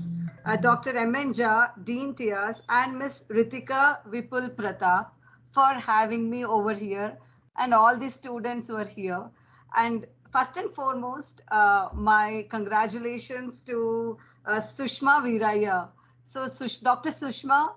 Dr. M.N. Jha, Dean TIAS, and Ms. Ritika Vipul Pratap for having me over here, and all the students who are here. And first and foremost, my congratulations to Sushma Viraya. So Dr. Sushma,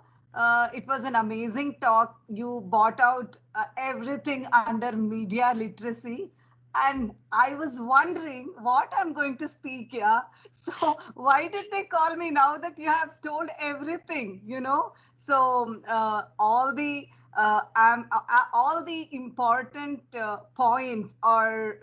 it was an amazing talk. You brought out everything under media literacy. And I was wondering what I'm going to speak here. So why did they call me now that you have told everything, So all the important points or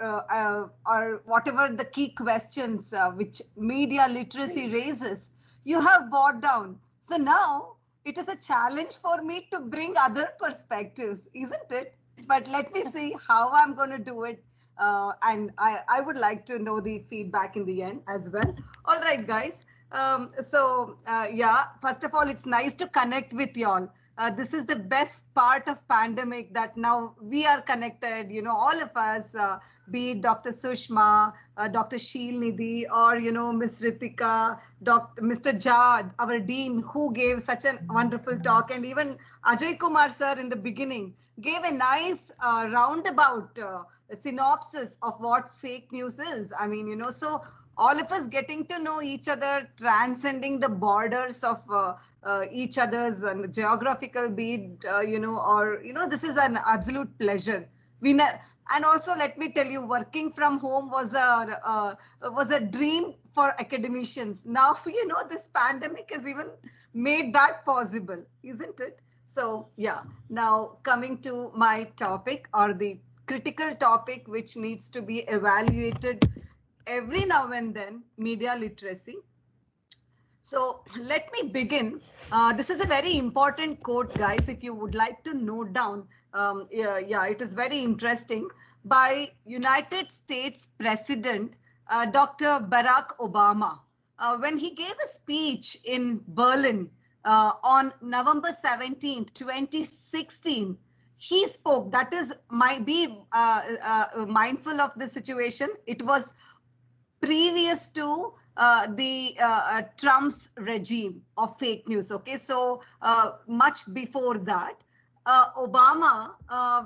whatever the key questions which media literacy raises, you have brought down. So now it is a challenge for me to bring other perspectives, isn't it? But let me see how I'm going to do it. And I would like to know the feedback in the end as well. All right, guys. First of all, it's nice to connect with y'all. This is the best part of pandemic, that now we are connected, all of us, be it Dr. Sushma, Dr. Nidhi, or, Ms. Ritika, Mr. Jha, our dean, who gave such a wonderful talk, and even Ajay Kumar sir in the beginning gave a nice roundabout synopsis of what fake news is. I mean, so all of us getting to know each other, transcending the borders of each other's geographical beat, this is an absolute pleasure. And also, let me tell you, working from home was a dream for academicians. Now, this pandemic has even made that possible, isn't it? So, yeah, now coming to my topic, or the critical topic which needs to be evaluated every now and then, media literacy. So let me begin. This is a very important quote, guys, if you would like to note down. It is very interesting, by United States President Dr. Barack Obama, when he gave a speech in Berlin on November 17th, 2016. He spoke, that is, be mindful of the situation. It was previous to the Trump's regime of fake news. Okay, so much before that, Obama,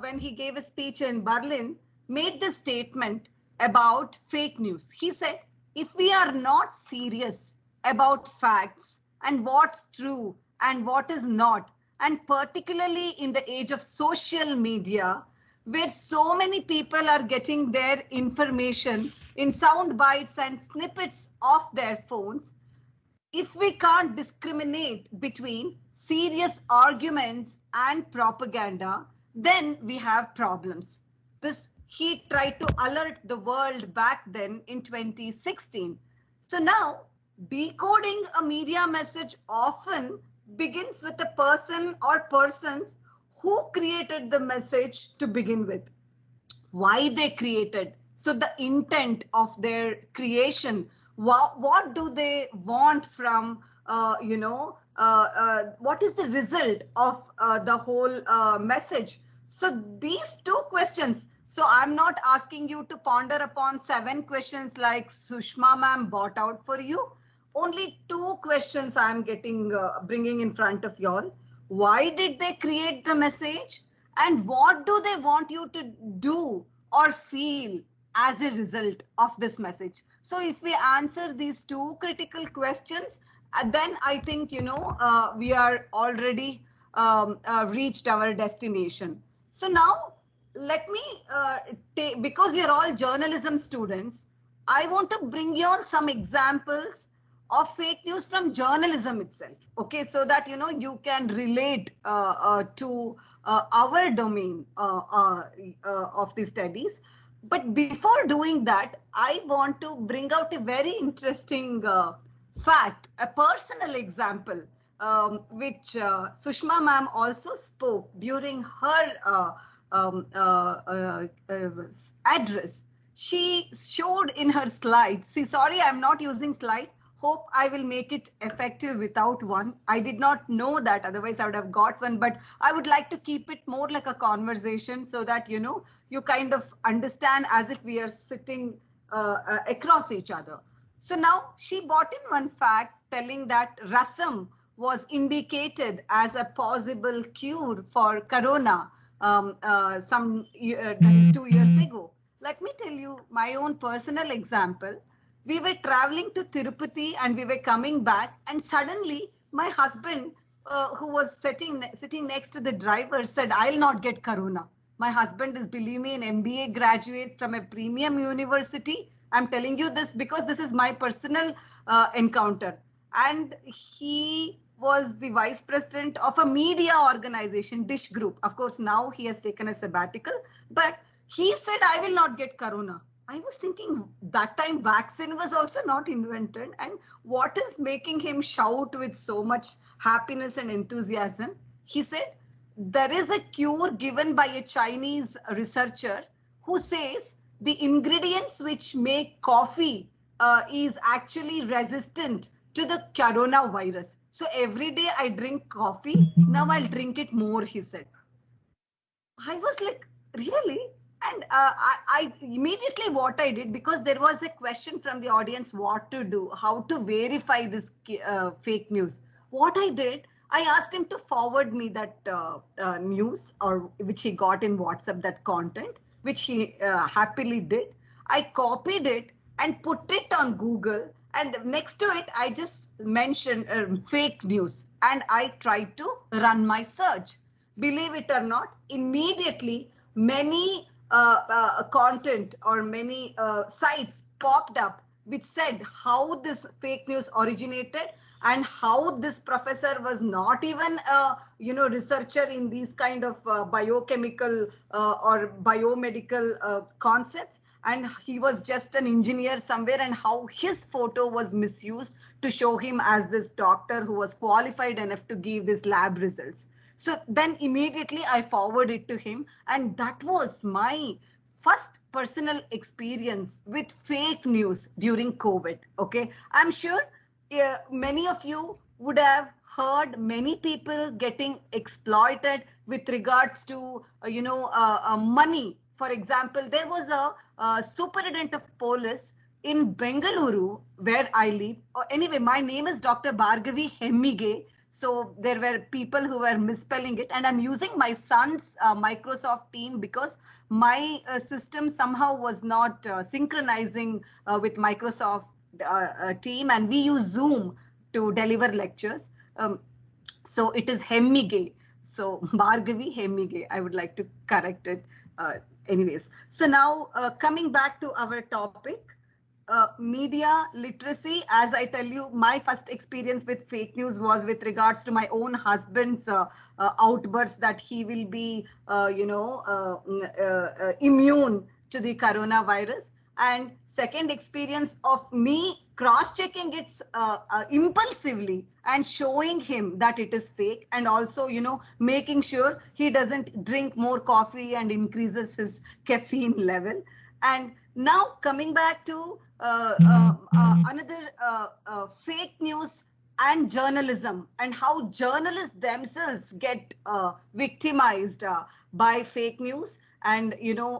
when he gave a speech in Berlin, made this statement about fake news. He said, If we are not serious about facts and what's true and what is not, and particularly in the age of social media, where so many people are getting their information in sound bites and snippets of their phones, if we can't discriminate between serious arguments and propaganda, then we have problems. This he tried to alert the world back then in 2016. So now, decoding a media message often begins with a person or persons who created the message to begin with, why they created, so the intent of their creation, what do they want from what is the result of the whole message. So these two questions, so I'm not asking you to ponder upon 7 questions like Sushma ma'am brought out for you. Only 2 questions I'm getting bringing in front of y'all. Why did they create the message, and what do they want you to do or feel as a result of this message? So if we answer these 2 critical questions, then I think we are already reached our destination. So now let me take, because you're all journalism students, I want to bring you on some examples of fake news from journalism itself, okay, so that you can relate to our domain of the studies. But before doing that, I want to bring out a very interesting fact, a personal example, which Sushma ma'am also spoke during her address. She showed in her slides. See, sorry, I'm not using slide. Hope I will make it effective without one. I did not know that, otherwise I would have got one, but I would like to keep it more like a conversation so that, you kind of understand as if we are sitting across each other. So now she brought in one fact telling that rasam was indicated as a possible cure for corona some 2 years ago. Let me tell you my own personal example. We were traveling to Tirupati and we were coming back, and suddenly my husband, who was sitting next to the driver, said, "I'll not get corona." My husband is, believe me, an MBA graduate from a premium university. I'm telling you this because this is my personal encounter. And he was the vice president of a media organization, Dish Group. Of course, now he has taken a sabbatical, but he said, "I will not get corona." I was thinking that time vaccine was also not invented. And what is making him shout with so much happiness and enthusiasm? He said, there is a cure given by a Chinese researcher who says the ingredients which make coffee is actually resistant to the coronavirus. So every day I drink coffee. Now I'll drink it more, he said. I was like, really? And I immediately what I did, because there was a question from the audience what to do, how to verify this fake news. What I did, I asked him to forward me that news, or which he got in WhatsApp, that content, which he happily did. I copied it and put it on Google, and next to it, I just mentioned fake news, and I tried to run my search. Believe it or not, immediately many content or many sites popped up which said how this fake news originated and how this professor was not even a researcher in these kind of biochemical or biomedical concepts, and he was just an engineer somewhere, and how his photo was misused to show him as this doctor who was qualified enough to give these lab results. So then immediately I forwarded it to him, and that was my first personal experience with fake news during COVID. Okay, I'm sure many of you would have heard many people getting exploited with regards to money. For example, there was a superintendent of police in Bengaluru where I live. Anyway, my name is Dr. Bhargavi Hemmige. So there were people who were misspelling it, and I'm using my son's Microsoft team because my system somehow was not synchronizing with Microsoft team, and we use Zoom to deliver lectures. So it is Hemmige. So Bhargavi Hemmige. I would like to correct it. Anyways, so now coming back to our topic, media literacy. As I tell you, my first experience with fake news was with regards to my own husband's outbursts that he will be, immune to the coronavirus. And second experience of me cross-checking it impulsively and showing him that it is fake, and also, making sure he doesn't drink more coffee and increases his caffeine level. And now coming back to another fake news and journalism, and how journalists themselves get victimized by fake news, and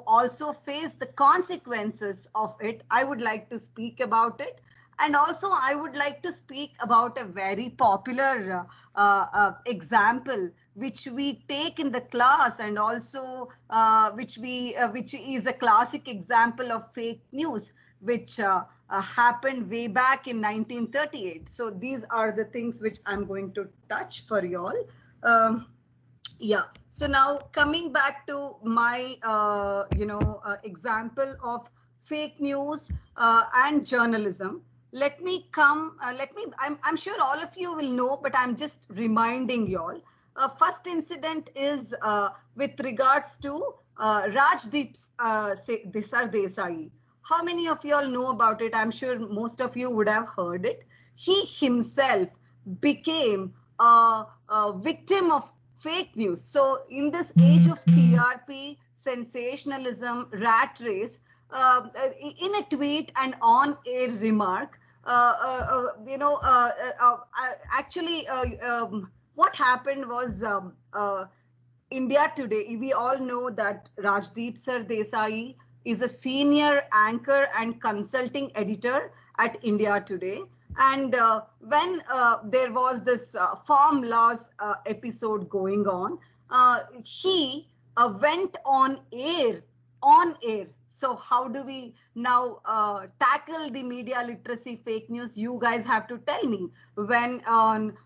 also face the consequences of it. I would like to speak about it. And also I would like to speak about a very popular example which we take in the class, and also which is a classic example of fake news, which happened way back in 1938. So these are the things which I'm going to touch for you all. Yeah. So now coming back to my example of fake news and journalism. I'm sure all of you will know, but I'm just reminding you all. First incident is with regards to Rajdeep Sardesai. How many of you all know about it? I'm sure most of you would have heard it. He himself became a victim of fake news. So in this age of TRP, sensationalism, rat race, in a tweet and on-air remark, what happened was India Today. We all know that Rajdeep Sardesai is a senior anchor and consulting editor at India Today. And when there was this farm laws episode going on, he went on air. So how do we now tackle the media literacy fake news? You guys have to tell me. When on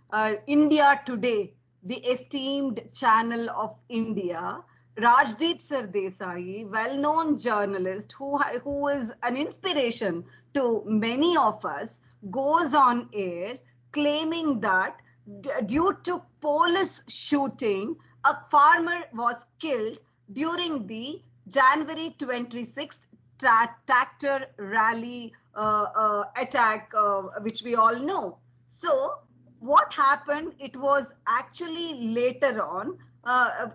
India Today, the esteemed channel of India, Rajdeep Sardesai, well-known journalist who is an inspiration to many of us, goes on air claiming that due to police shooting, a farmer was killed during the January 26th tractor rally attack, which we all know. So what happened? It was actually later on,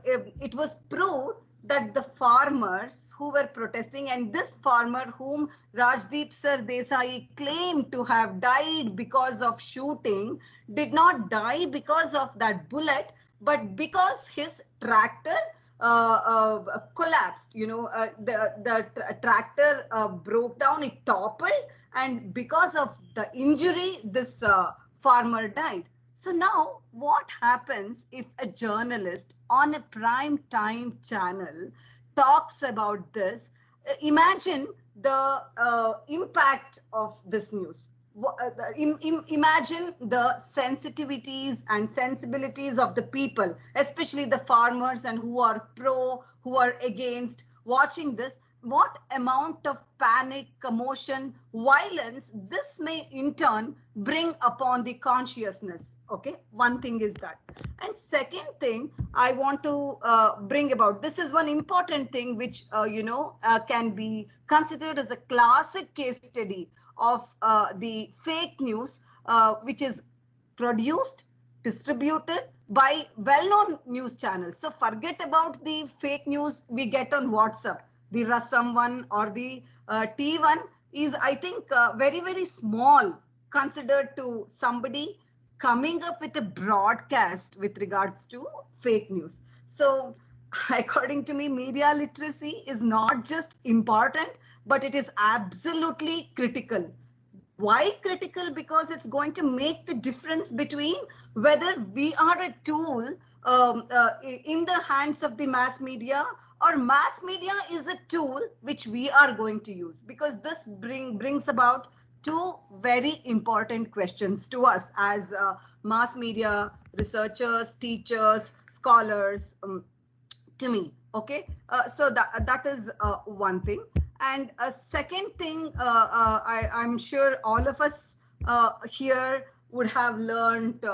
it was proved that the farmers who were protesting, and this farmer whom Rajdeep Sardesai claimed to have died because of shooting, did not die because of that bullet, but because his tractor collapsed. The tractor broke down, it toppled, and because of the injury, this farmer died. So now what happens if a journalist on a prime time channel talks about this? Imagine the impact of this news. Imagine the sensitivities and sensibilities of the people, especially the farmers, and who are pro, who are against, watching this. What amount of panic, commotion, violence this may in turn bring upon the consciousness. Okay, one thing is that. And second thing I want to bring about, this is one important thing which can be considered as a classic case study of the fake news, which is produced, distributed by well-known news channels. So forget about the fake news we get on WhatsApp. The Rasam one or the T1 is, I think, very, very small considered to somebody coming up with a broadcast with regards to fake news. So according to me, media literacy is not just important, but it is absolutely critical. Why critical? Because it's going to make the difference between whether we are a tool in the hands of the mass media, or mass media is a tool which we are going to use. Because this brings about two very important questions to us as mass media researchers, teachers, scholars, to me. Okay, so that is one thing. And a second thing, I'm sure all of us here would have learned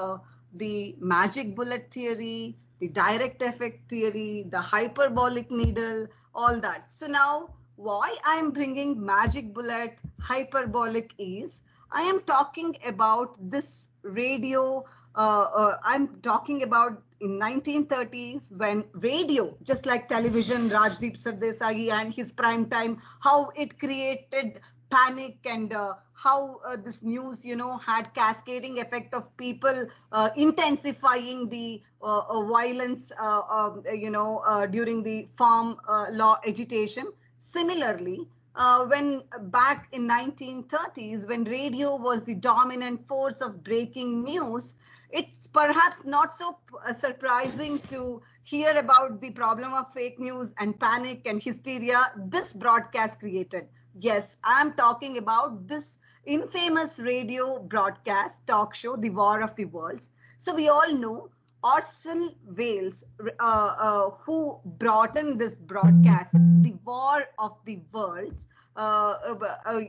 the magic bullet theory, the direct effect theory, the hyperbolic needle, all that. So now why I'm bringing magic bullet, hyperbolic is I am talking about this radio. I'm talking about in 1930s when radio, just like television, Rajdeep Sardesai and his prime time, how it created panic and how this news, had cascading effect of people intensifying the violence, during the farm law agitation. Similarly, when back in 1930s, when radio was the dominant force of breaking news, it's perhaps not so surprising to hear about the problem of fake news and panic and hysteria this broadcast created. Yes, I'm talking about this infamous radio broadcast talk show, The War of the Worlds. So we all know Orson Welles, who brought in this broadcast, The War of the Worlds,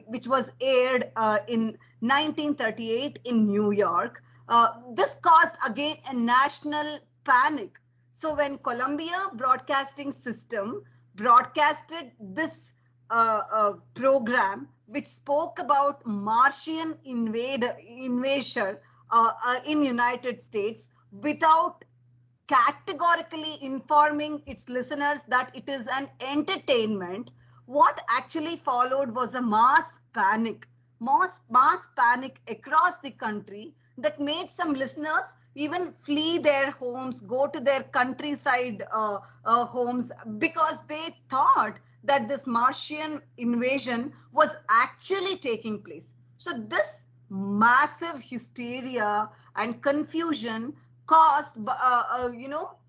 which was aired in 1938 in New York. This caused again a national panic. So when Columbia Broadcasting System broadcasted this program, which spoke about Martian invasion in United States, without categorically informing its listeners that it is an entertainment, what actually followed was a mass panic across the country that made some listeners even flee their homes, go to their countryside homes, because they thought that this Martian invasion was actually taking place. So this massive hysteria and confusion caused,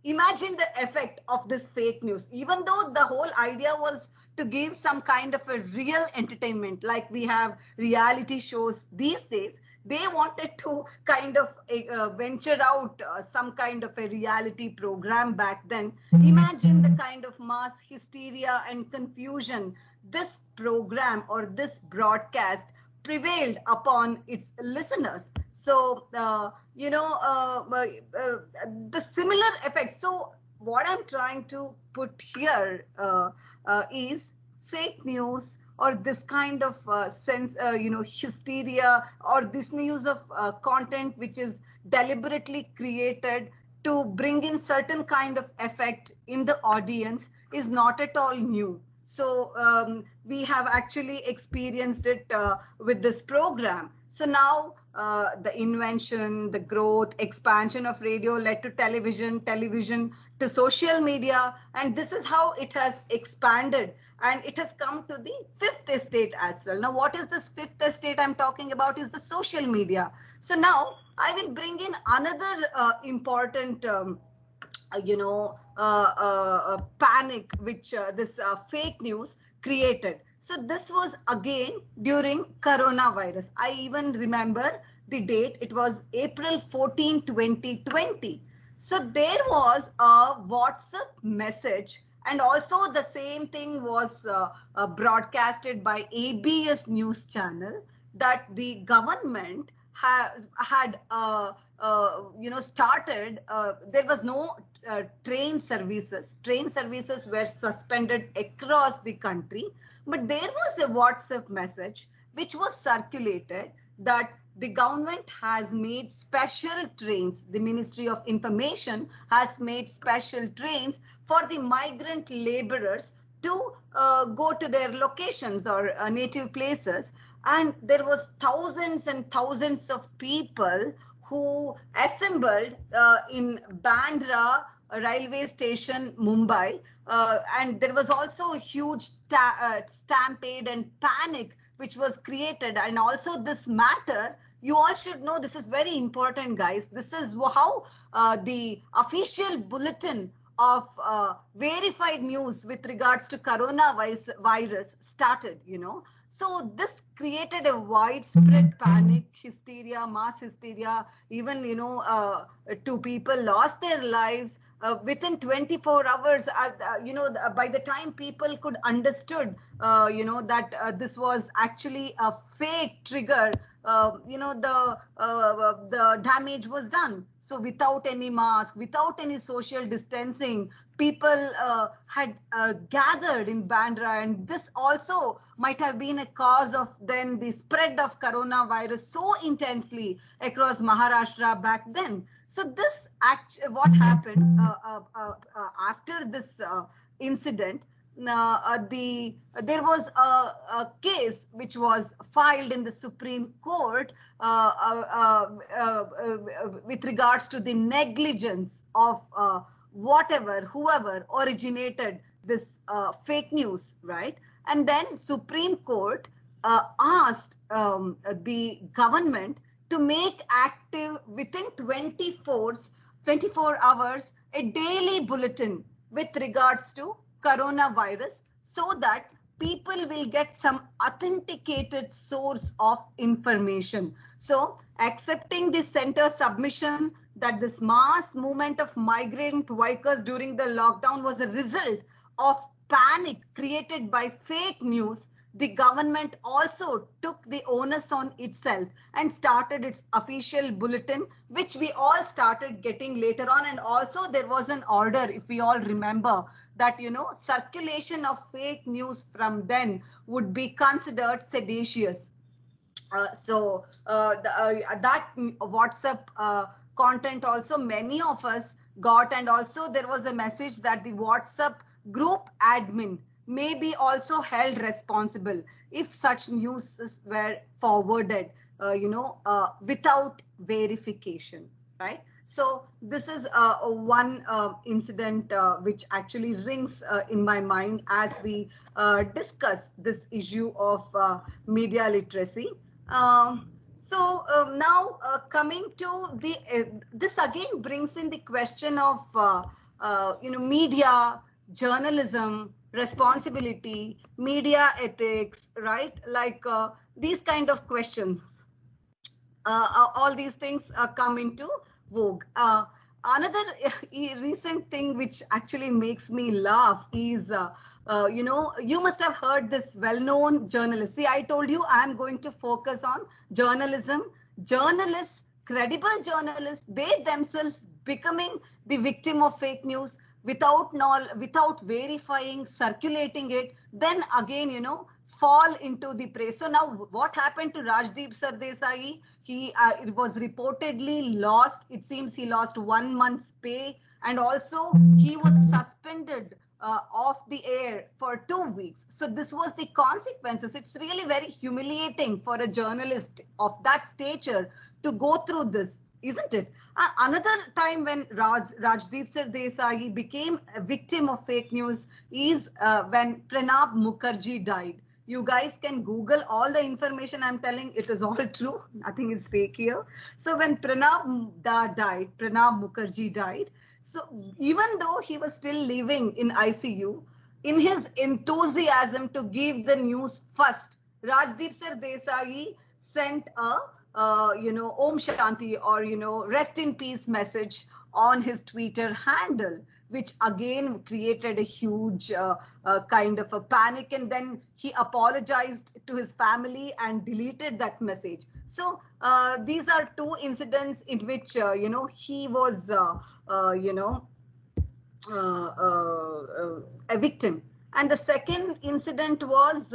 imagine the effect of this fake news. Even though the whole idea was to give some kind of a real entertainment, like we have reality shows these days, they wanted to kind of venture out some kind of a reality program back then. Imagine the kind of mass hysteria and confusion this program or this broadcast prevailed upon its listeners. So, the similar effect. So what I'm trying to put here is fake news or this kind of hysteria, or this news of content which is deliberately created to bring in certain kind of effect in the audience is not at all new. So we have actually experienced it with this program. So now the invention, the growth, expansion of radio led to television to social media, and this is how it has expanded. And it has come to the fifth estate as well. Now, what is this fifth estate I'm talking about is the social media. So now I will bring in another important, panic which this fake news created. So this was again during coronavirus. I even remember the date. It was April 14, 2020. So there was a WhatsApp message, and also the same thing was broadcasted by ABS news channel, that the government had started. There was no train services. Train services were suspended across the country, but there was a WhatsApp message which was circulated that the government has made special trains. The Ministry of Information has made special trains for the migrant laborers to go to their locations or native places. And there was thousands and thousands of people who assembled in Bandra railway station, Mumbai. And there was also a huge stampede and panic which was created. And also this matter, you all should know, this is very important, guys. This is how the official bulletin of verified news with regards to coronavirus started, So this created a widespread panic, hysteria, mass hysteria. Even, two people lost their lives within 24 hours. By the time people could understood, that this was actually a fake trigger, the damage was done. So without any mask, without any social distancing, people had gathered in Bandra, and this also might have been a cause of then the spread of coronavirus so intensely across Maharashtra back then. So this what happened after this incident. There was a case which was filed in the Supreme Court with regards to the negligence of whoever originated this fake news, right? And then Supreme Court asked the government to make active within 24 hours a daily bulletin with regards to coronavirus, so that people will get some authenticated source of information. So accepting the center submission that this mass movement of migrant workers during the lockdown was a result of panic created by fake news, the government also took the onus on itself and started its official bulletin, which we all started getting later on. And also there was an order, if we all remember, that circulation of fake news from then would be considered seditious. That WhatsApp content also many of us got, and also there was a message that the WhatsApp group admin may be also held responsible if such news were forwarded, without verification, right? So this is one incident which actually rings in my mind as we discuss this issue of media literacy. Now coming to the this again brings in the question of media, journalism, responsibility, media ethics, right? Like these kind of questions. All these things come into vogue. Another recent thing which actually makes me laugh is, you must have heard this well-known journalist. See, I told you I'm going to focus on journalism. Journalists, credible journalists, they themselves becoming the victim of fake news without verifying, circulating it, then again, fall into the prey. So now what happened to Rajdeep Sardesai? He it was reportedly lost. It seems he lost 1 month's pay, and also he was suspended off the air for 2 weeks. So this was the consequences. It's really very humiliating for a journalist of that stature to go through this, isn't it? Another time when Rajdeep Sardesai became a victim of fake news is when Pranab Mukherjee died. You guys can Google all the information I'm telling. It is all true. Nothing is fake here. So when Pranab Mukherjee died, so even though he was still living in ICU, in his enthusiasm to give the news first, Rajdeep Sardesai sent a Om Shanti, or rest in peace message on his Twitter handle, which again created a huge kind of a panic. And then he apologized to his family and deleted that message. So these are two incidents in which he was a victim. And the second incident was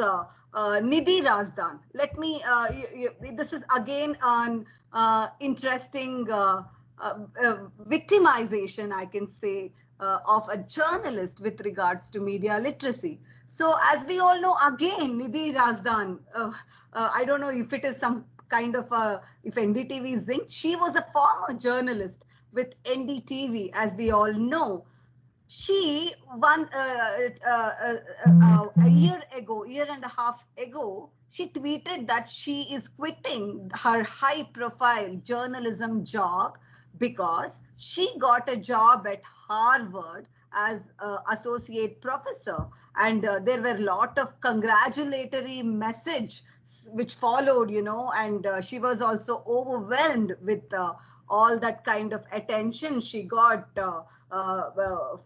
Nidhi Razdan. Let me, this is again an interesting victimization, I can say, of a journalist with regards to media literacy. So as we all know, again, Nidhi Razdan, I don't know if it is some kind of if NDTV is zinc. She was a former journalist with NDTV, as we all know. She a year and a half ago, she tweeted that she is quitting her high-profile journalism job because she got a job at Harvard as associate professor, and there were a lot of congratulatory message which followed, and she was also overwhelmed with all that kind of attention she got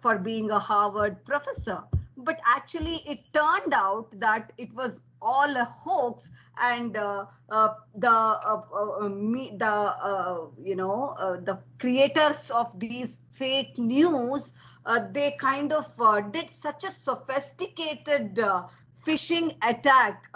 for being a Harvard professor. But actually, it turned out that it was all a hoax, and the creators of these fake news, they kind of did such a sophisticated phishing attack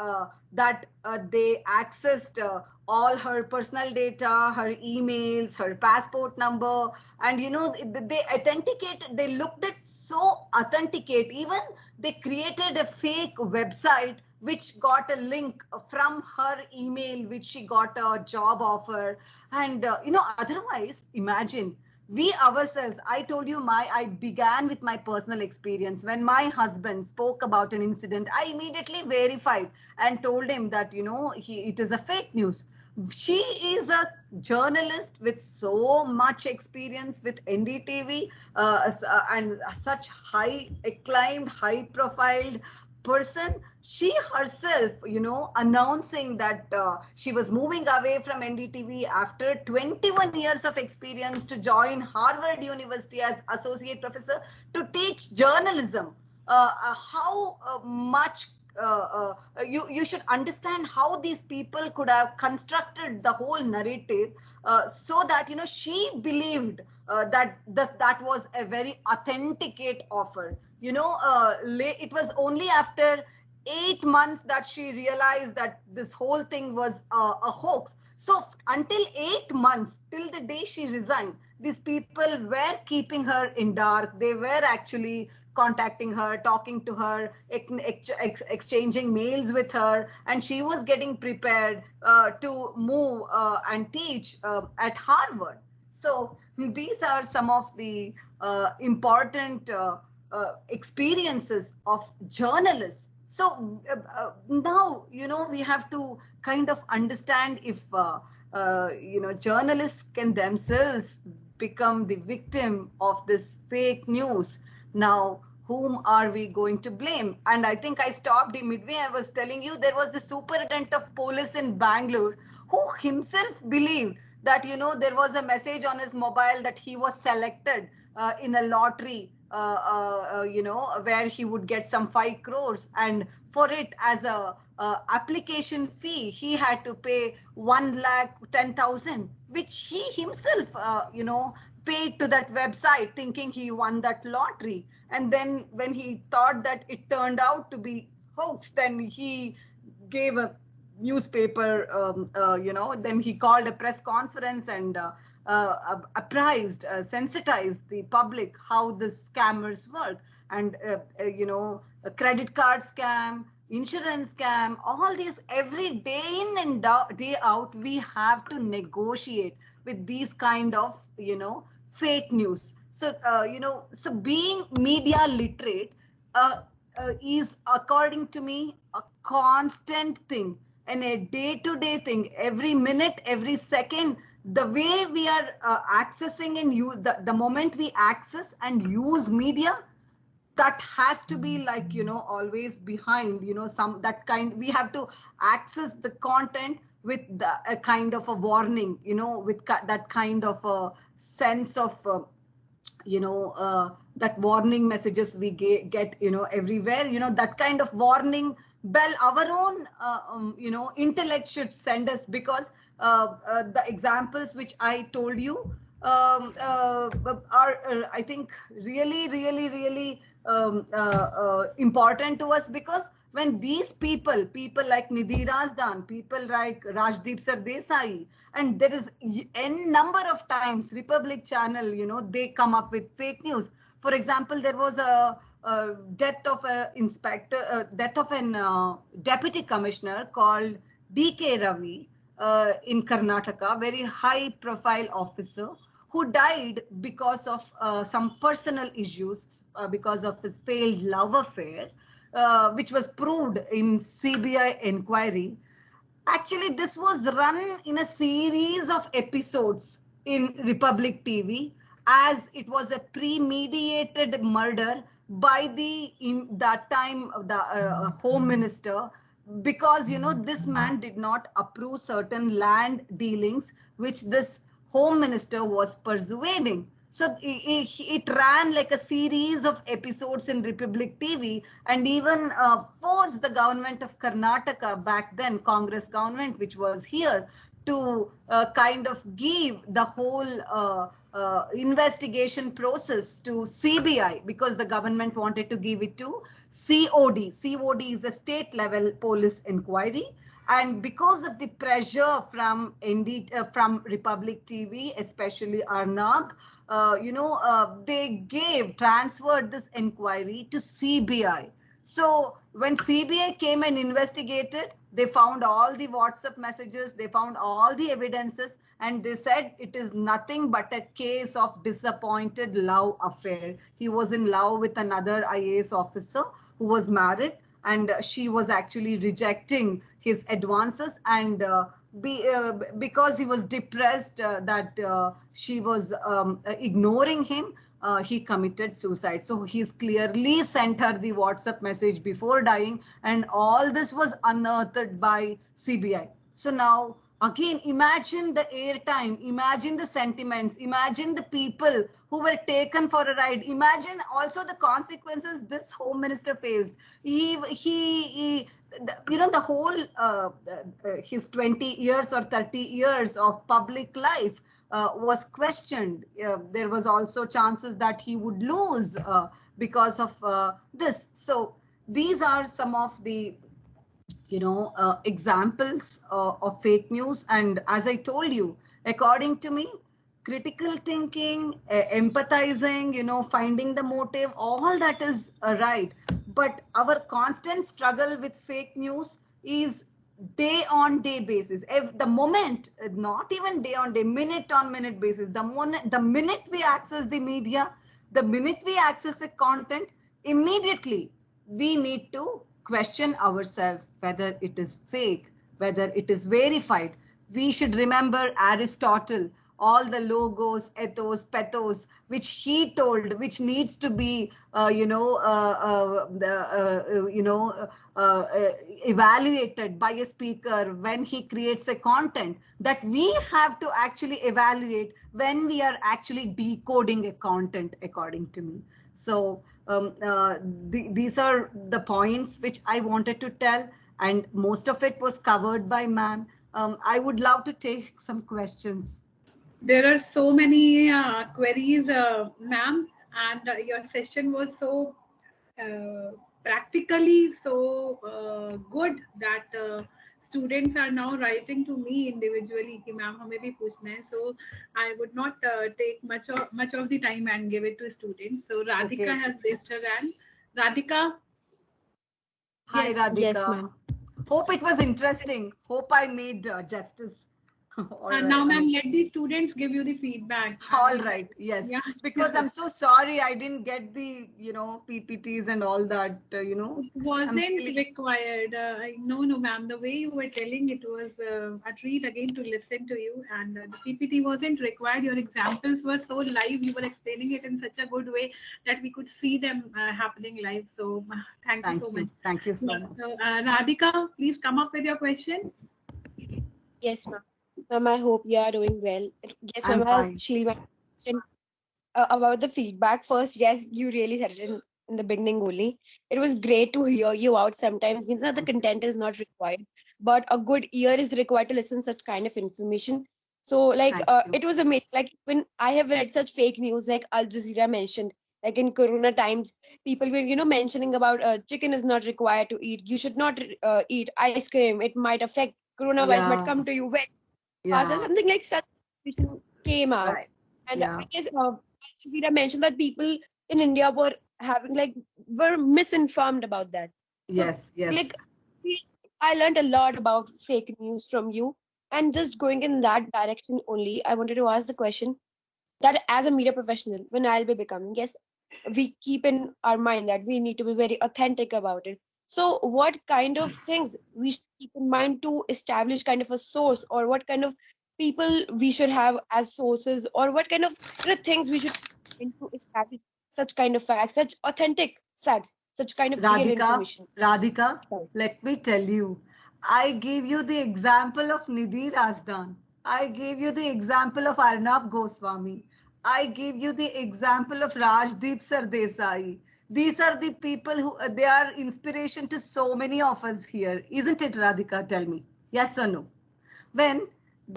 that they accessed all her personal data, her emails, her passport number, and they authenticated. They looked at so authenticate. Even they created a fake website which got a link from her email, which she got a job offer. And otherwise, imagine we ourselves, I told you, I began with my personal experience. When my husband spoke about an incident, I immediately verified and told him that it is a fake news. She is a journalist with so much experience with NDTV, and such high acclaimed, high profiled person. She herself, announcing that she was moving away from NDTV after 21 years of experience to join Harvard University as associate professor to teach journalism. How much you should understand how these people could have constructed the whole narrative so that she believed that was a very authenticate offer. It was only after 8 months that she realized that this whole thing was a hoax. So until 8 months, till the day she resigned, these people were keeping her in dark. They were actually contacting her, talking to her, exchanging mails with her, and she was getting prepared to move and teach at Harvard. So these are some of the important experiences of journalists. So now, we have to kind of understand if, journalists can themselves become the victim of this fake news. Now, whom are we going to blame? And I think I stopped midway. I was telling you there was the superintendent of police in Bangalore who himself believed that, there was a message on his mobile that he was selected in a lottery, where he would get some 5 crores. And for it, as a application fee, he had to pay 1,10,000, which he himself, paid to that website thinking he won that lottery. And then when he thought that it turned out to be hoax, then he gave a newspaper, then he called a press conference and apprised, sensitized the public how the scammers work. And, a credit card scam, insurance scam, all these, every day in and day out, we have to negotiate with these kind of, fake news. So, so being media literate is, according to me, a constant thing and a day-to-day thing. Every minute, every second, the way we are accessing and use, the moment we access and use media, that has to be like, always behind, we have to access the content with a kind of a warning, with that kind of a sense of, that warning messages we get, everywhere, that kind of warning bell, our own, intellect should send us, because the examples which I told you are, I think, really important to us, because when these people like Nidhi Razdan, people like Rajdeep Sardesai, and there is n number of times Republic Channel, they come up with fake news. For example, there was a death of an deputy commissioner called D.K. Ravi in Karnataka, very high profile officer, who died because of some personal issues, because of his failed love affair, which was proved in CBI inquiry. Actually, this was run in a series of episodes in Republic TV, as it was a premeditated murder by the in that time the home minister, because this man did not approve certain land dealings which this home minister was persuading. So it ran like a series of episodes in Republic TV, and even forced the government of Karnataka back then, Congress government, which was here, to kind of give the whole investigation process to CBI, because the government wanted to give it to COD. COD is a state level police inquiry. And because of the pressure from from Republic TV, especially Arnab, they transferred this inquiry to CBI. So when CBI came and investigated, they found all the WhatsApp messages, they found all the evidences, and they said it is nothing but a case of disappointed love affair. He was in love with another IAS officer who was married, and she was actually rejecting his advances, and because he was depressed that she was ignoring him, he committed suicide. So he's clearly sent her the WhatsApp message before dying, and all this was unearthed by CBI. So now again, imagine the airtime, imagine the sentiments, imagine the people who were taken for a ride, imagine also the consequences this home minister faced. The whole his 20 years or 30 years of public life was questioned. There was also chances that he would lose because of this. So these are some of the examples of fake news. And as I told you, according to me, critical thinking, empathizing, finding the motive, all that is right. But our constant struggle with fake news is day on day basis. If the moment, not even day on day, minute on minute basis, the minute we access the media, the minute we access the content, immediately we need to question ourselves whether it is fake, whether it is verified. We should remember Aristotle, all the logos, ethos, pathos, which he told, which needs to be, evaluated by a speaker when he creates a content, that we have to actually evaluate when we are actually decoding a content, according to me. So these are the points which I wanted to tell, and most of it was covered by ma'am. I would love to take some questions. There are so many queries, ma'am, and your session was so practically so good that students are now writing to me individually कि ma'am हमें भी पूछना है. So I would not take much of the time and give it to students. So Radhika has raised her hand. Radhika. Hi, Yes, Radhika. yes, ma'am. Hope it was interesting. Hope I made justice. Now, ma'am, let the students give you the feedback. All right. Yes. Yeah. Because I'm so sorry I didn't get the PPTs and all that. It wasn't required. No, ma'am. The way you were telling, it was a treat again to listen to you. And the PPT wasn't required. Your examples were so live. You were explaining it in such a good way that we could see them happening live. So thank you so much. Thank you so much. So, Radhika, please come up with your question. Yes, ma'am. Ma'am, I hope you are doing well. Yes, I'm ma'am, as fine. Sheil mentioned about the feedback. First, yes, you really said it in the beginning only. It was great to hear you out. Sometimes the content is not required, but a good ear is required to listen such kind of information. So, like, it was amazing. Like, when I have read such fake news, like Al Jazeera mentioned, like in Corona times, people were, mentioning about chicken is not required to eat. You should not eat ice cream. It might affect coronavirus, might come to you when so something like such came out. Right. And I guess Al Jazeera mentioned that people in India were were misinformed about that. So, Yes. like, I learned a lot about fake news from you. And just going in that direction only, I wanted to ask the question that as a media professional, when I'll be becoming, yes, we keep in our mind that we need to be very authentic about it. So what kind of things we should keep in mind to establish kind of a source, or what kind of people we should have as sources, or what kind of things we should into establish such kind of facts, such authentic facts, such kind of real information? Radhika, Right. let me tell you, I gave you the example of Nidhi Razdan. I gave you the example of Arnab Goswami. I gave you the example of Rajdeep Sardesai. These are the people who they are inspiration to so many of us here, isn't it, Radhika? Tell me, yes or no? When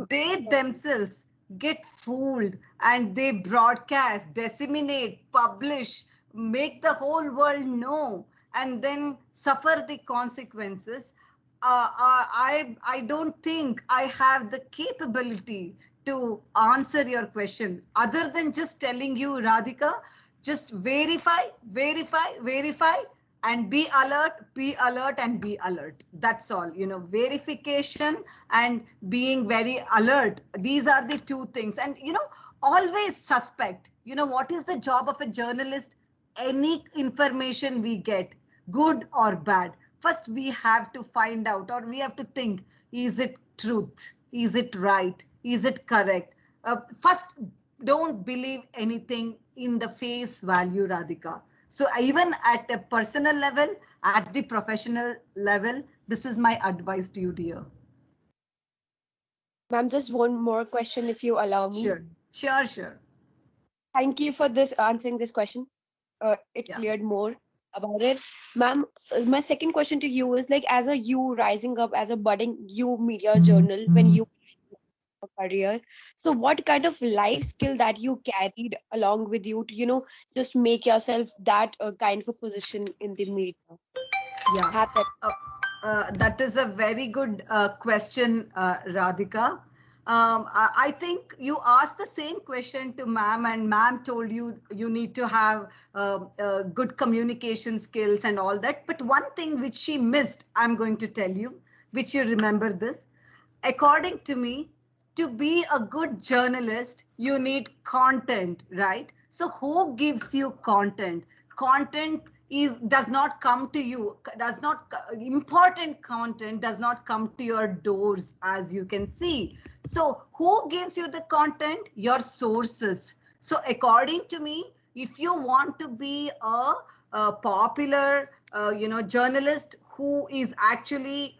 they themselves get fooled and they broadcast, disseminate, publish, make the whole world know, and then suffer the consequences, I don't think I have the capability to answer your question other than just telling you, Radhika, just verify, and be alert, and be alert. That's all. Verification and being very alert. These are the two things. And, always suspect. What is the job of a journalist? Any information we get, good or bad, first we have to find out, or we have to think, is it truth? Is it right? Is it correct? First, don't believe anything in the face value, Radhika. So even at a personal level, at the professional level, this is my advice to you, dear. Ma'am, just one more question, if you allow me. Sure. Thank you for this answering this question. It cleared more about it. Ma'am, my second question to you is, like, as a you rising up as a budding you media journal, when you career, so what kind of life skill that you carried along with you to just make yourself that kind of a position in the media? Have that is a very good question, Radhika. I think you asked the same question to ma'am, and ma'am told you need to have good communication skills and all that. But one thing which she missed, I'm going to tell you, which you remember this. According to me, to be a good journalist, you need content, right? So who gives you content? Content does not come to you, important content does not come to your doors, as you can see. So who gives you the content? Your sources. So according to me, if you want to be a popular journalist who is actually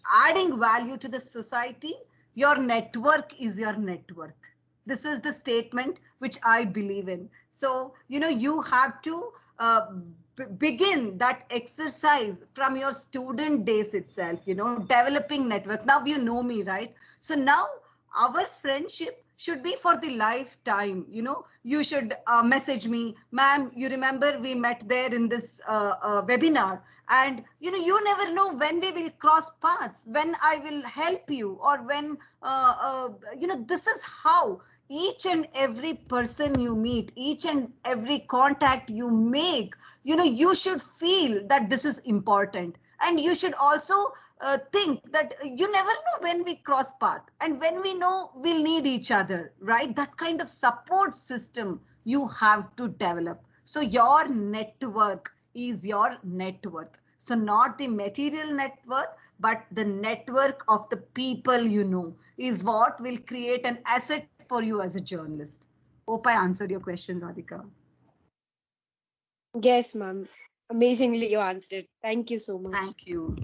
adding value to the society, your network is your network. This is the statement which I believe in. So you have to begin that exercise from your student days itself, developing network. Now you know me, right? So now our friendship should be for the lifetime. You should message me, ma'am, you remember we met there in this webinar, and you never know when we will cross paths, when I will help you, or when this is how each and every person you meet, each and every contact you make, you should feel that this is important. And you should also think that you never know when we cross path, and when we know we'll need each other, right? That kind of support system you have to develop. So your network is your net worth. So not the material net worth, but the network of the people is what will create an asset for you as a journalist. Hope I answered your question, Radhika. Yes, ma'am. Amazingly you answered it. Thank you so much. Thank you.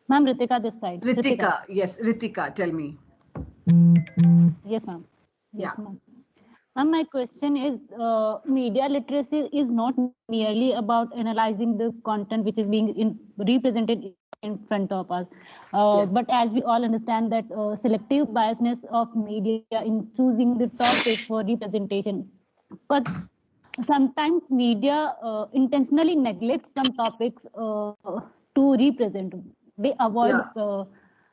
Ma'am, Ritika this side. Ritika. Yes, Ritika, tell me. Yes, ma'am. Yeah. Ma'am, my question is, media literacy is not merely about analyzing the content which is being represented in front of us, but as we all understand that selective biasness of media in choosing the topic for representation, because sometimes media intentionally neglects some topics to represent. They avoid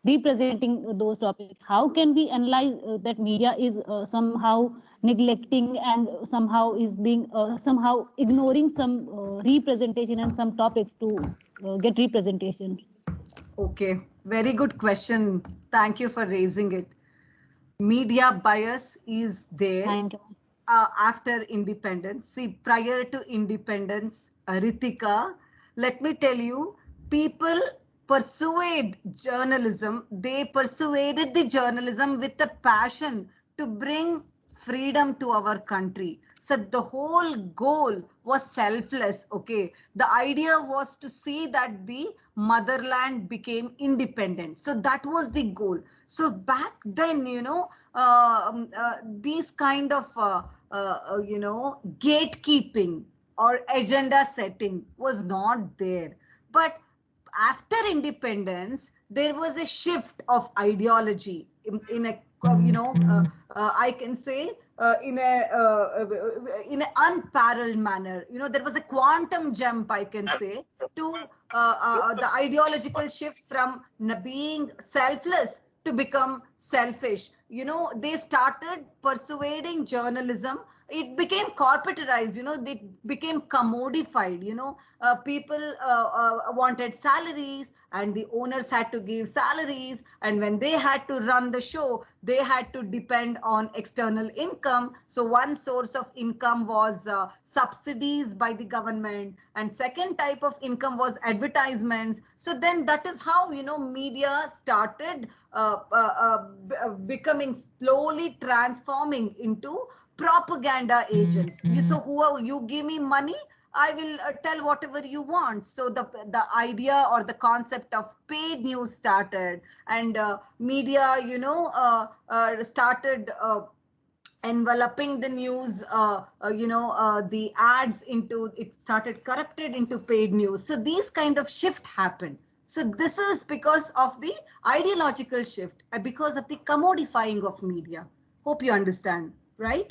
representing those topics. How can we analyze that media is somehow neglecting and somehow is being somehow ignoring some representation and some topics to get representation? Okay, very good question. Thank you for raising it. Media bias is there. Thank you. After independence. See, prior to independence, Ritika, let me tell you, people persuade journalism. They persuaded the journalism with a passion to bring freedom to our country. So the whole goal was selfless. Okay, the idea was to see that the motherland became independent. So that was the goal. So back then, these kind of gatekeeping or agenda setting was not there. But after independence, there was a shift of ideology in a I can say in an unparalleled manner. There was a quantum jump, I can say, to the ideological shift from being selfless to become selfish. They started persuading journalism. It became corporatized. It became commodified. People wanted salaries, and the owners had to give salaries, and when they had to run the show, they had to depend on external income. So one source of income was subsidies by the government, and second type of income was advertisements. So then that is how media started becoming, slowly transforming into propaganda agents. So you give me money, I will tell whatever you want. So the idea or the concept of paid news started, and media, started enveloping the news. The ads into it started corrupted into paid news. So these kind of shift happened. So this is because of the ideological shift, because of the commodifying of media. Hope you understand, right?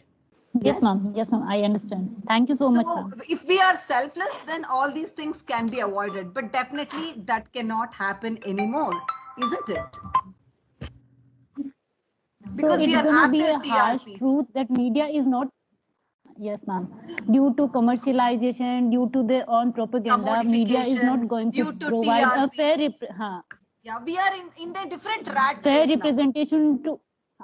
Yes, ma'am. Yes, ma'am. I understand. Thank you so much, ma'am. If we are selfless, then all these things can be avoided. But definitely that cannot happen anymore, isn't it? So it's gonna be a harsh truth that media is not. Yes, ma'am. Due to commercialization, due to their own propaganda, media is not going to provide a fair. Yeah, we are in a different rat fair race representation now.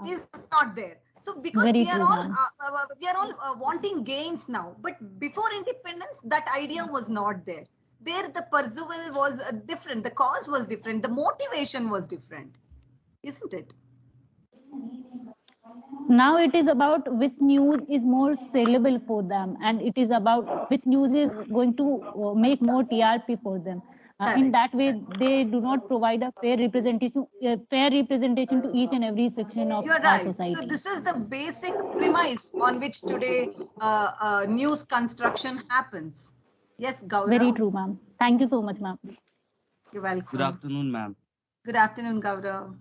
Is not there. So because we are all wanting gains now, but before independence, that idea was not there. There, the pursuit was different, the cause was different, the motivation was different, isn't it? Now it is about which news is more sellable for them, and it is about which news is going to make more TRP for them. In that way, they do not provide a fair representation to each and every section of our society. So this is the basic premise on which today news construction happens. Yes, Gaurav? Very true, ma'am. Thank you so much, ma'am. You're welcome. Good afternoon, ma'am. Good afternoon, Gaurav.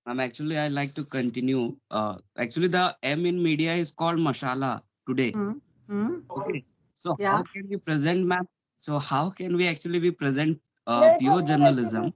Ma'am, actually, I like to continue. Actually, the M in media is called masala today. Okay. So how can we present, ma'am? So how can we actually be present pure journalism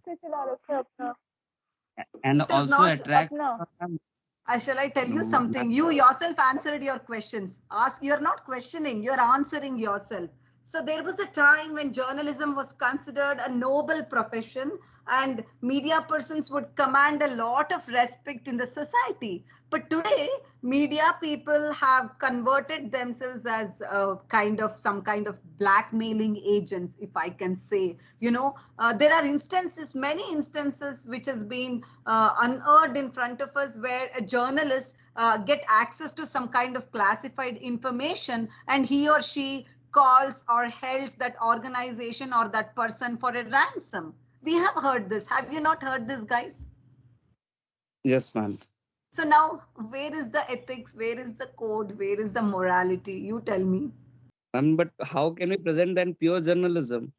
and also attract? Shall I tell you something? You yourself answered your questions. You're not questioning, you're answering yourself. So there was a time when journalism was considered a noble profession, and media persons would command a lot of respect in the society. But today, media people have converted themselves as some kind of blackmailing agents, if I can say. There are instances, many instances, which has been unearthed in front of us, where a journalist get access to some kind of classified information, and he or she calls or held that organization or that person for a ransom. We have heard this. Have you not heard this, guys? Yes, ma'am. So now, where is the ethics? Where is the code? Where is the morality? You tell me. But how can we present then pure journalism?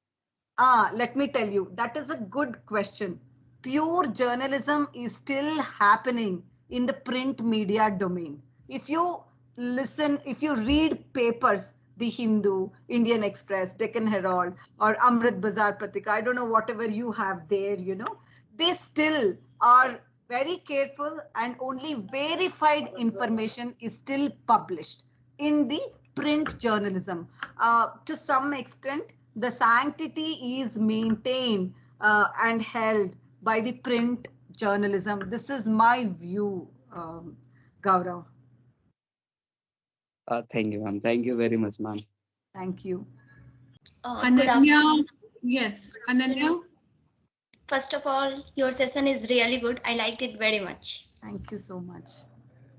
Let me tell you. That is a good question. Pure journalism is still happening in the print media domain. If you listen, if you read papers, the Hindu, Indian Express, Deccan Herald, or Amrit Bazar Patrika, I don't know, whatever you have there, they still are very careful, and only verified information is still published in the print journalism. To some extent, the sanctity is maintained and held by the print journalism. This is my view, Gaurav. Thank you, ma'am. Thank you very much, ma'am. Thank you. Ananya, yes, Ananya. First of all, your session is really good. I liked it very much. Thank you so much.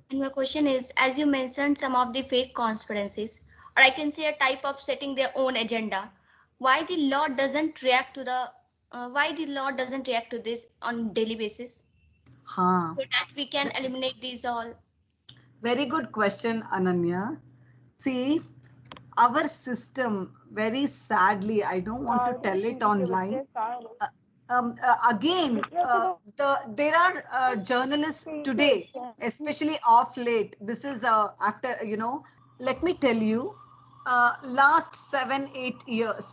And my question is, as you mentioned some of the fake conspiracies, or I can say a type of setting their own agenda, why the law doesn't react to this on daily basis? Huh. So that we can eliminate these all. Very good question, Ananya. See, our system, very sadly, I don't want to tell it online. There are journalists today, especially off late. This is after, let me tell you, last 7-8 years,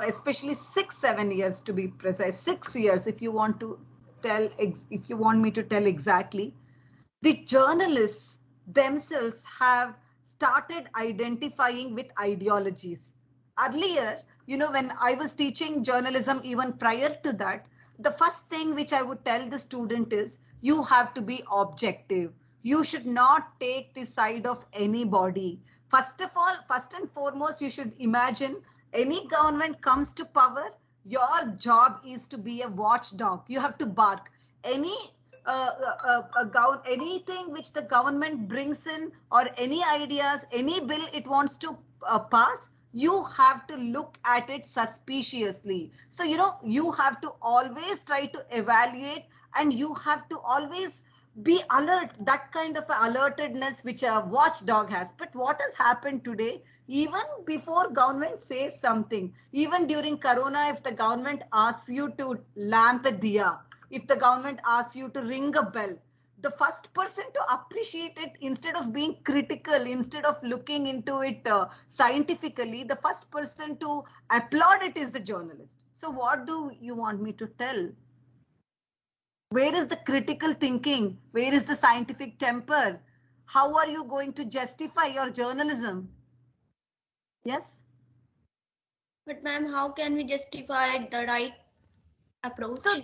especially 6-7 years to be precise, 6 years if you want to tell, if you want me to tell exactly, the journalists themselves have started identifying with ideologies. Earlier, when I was teaching journalism, even prior to that, the first thing which I would tell the student is you have to be objective. You should not take the side of anybody. First of all, first and foremost, you should imagine any government comes to power, your job is to be a watchdog. You have to bark. Anything which the government brings in, or any ideas, any bill it wants to pass, you have to look at it suspiciously. So, you have to always try to evaluate, and you have to always be alert, that kind of alertedness which a watchdog has. But what has happened today, even before government says something, even during Corona, if the government asks you to lamp a diya, if the government asks you to ring a bell, the first person to appreciate it, instead of being critical, instead of looking into it scientifically, the first person to applaud it is the journalist. So what do you want me to tell? Where is the critical thinking? Where is the scientific temper? How are you going to justify your journalism? Yes? But ma'am, how can we justify the right approach? So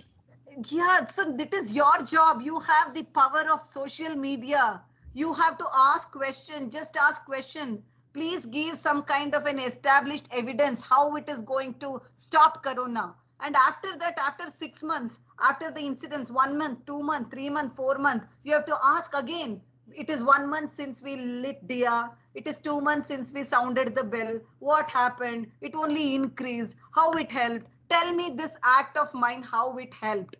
it is your job. You have the power of social media. You have to ask questions. Just ask questions. Please give some kind of an established evidence how it is going to stop Corona. And after that, after 6 months, after the incidents, 1 month, 2 months, 3 months, 4 months, you have to ask again. It is 1 month since we lit diya. It is 2 months since we sounded the bell. What happened? It only increased. How it helped? Tell me this act of mine, how it helped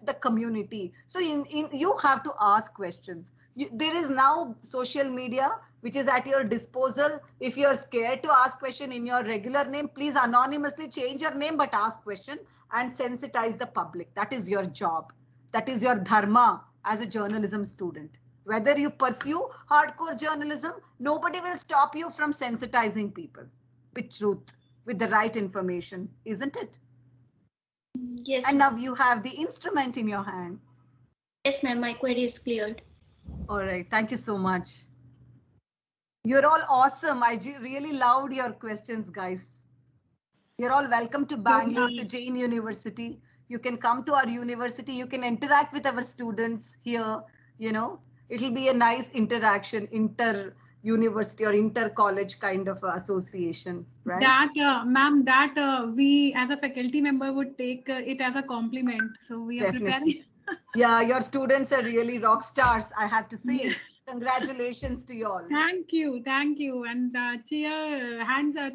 the community. So you have to ask questions. There is now social media which is at your disposal. If you're scared to ask question in your regular name, please anonymously change your name, but ask question and sensitize the public. That is your job. That is your dharma as a journalism student. Whether you pursue hardcore journalism, nobody will stop you from sensitizing people with truth, with the right information, isn't it? Yes. And now you have the instrument in your hand. Yes, ma'am, my query is cleared. All right, thank you so much. You're all awesome. I really loved your questions, guys. You're all welcome to Bangalore, to Jain University. You can come to our university. You can interact with our students here. It'll be a nice interaction, inter-university or inter-college kind of association, right? That, ma'am, we as a faculty member would take it as a compliment. So we are preparing. Yeah, your students are really rock stars, I have to say. Congratulations to you all. Thank you. And cheer,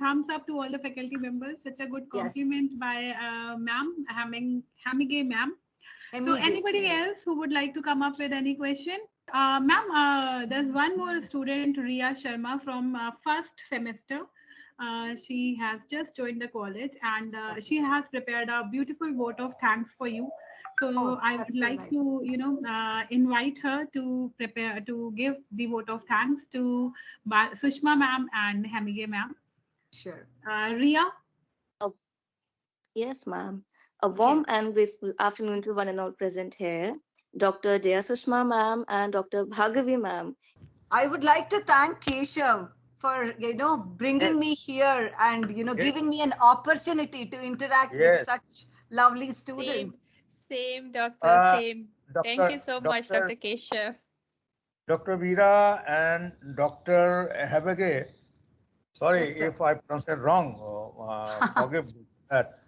thumbs up to all the faculty members. Such a good compliment by ma'am, Hamige ma'am. So anybody else who would like to come up with any question? Ma'am, there's one more student, Riya Sharma, from first semester. She has just joined the college, and she has prepared a beautiful vote of thanks for you. So I would like to, invite her to give the vote of thanks to Sushma ma'am and Hamige ma'am. Sure. Riya? Yes, ma'am. A warm and graceful afternoon to one and all present here. Dr. Jaya Sushma ma'am and Dr. Bhargavi ma'am. I would like to thank Keshav for, bringing me here and, giving me an opportunity to interact with such lovely students. Same, doctor, same. Thank you so much, Dr. Keshav. Dr. Veera and Dr. Habage, sorry if I pronounced it wrong, forgive that.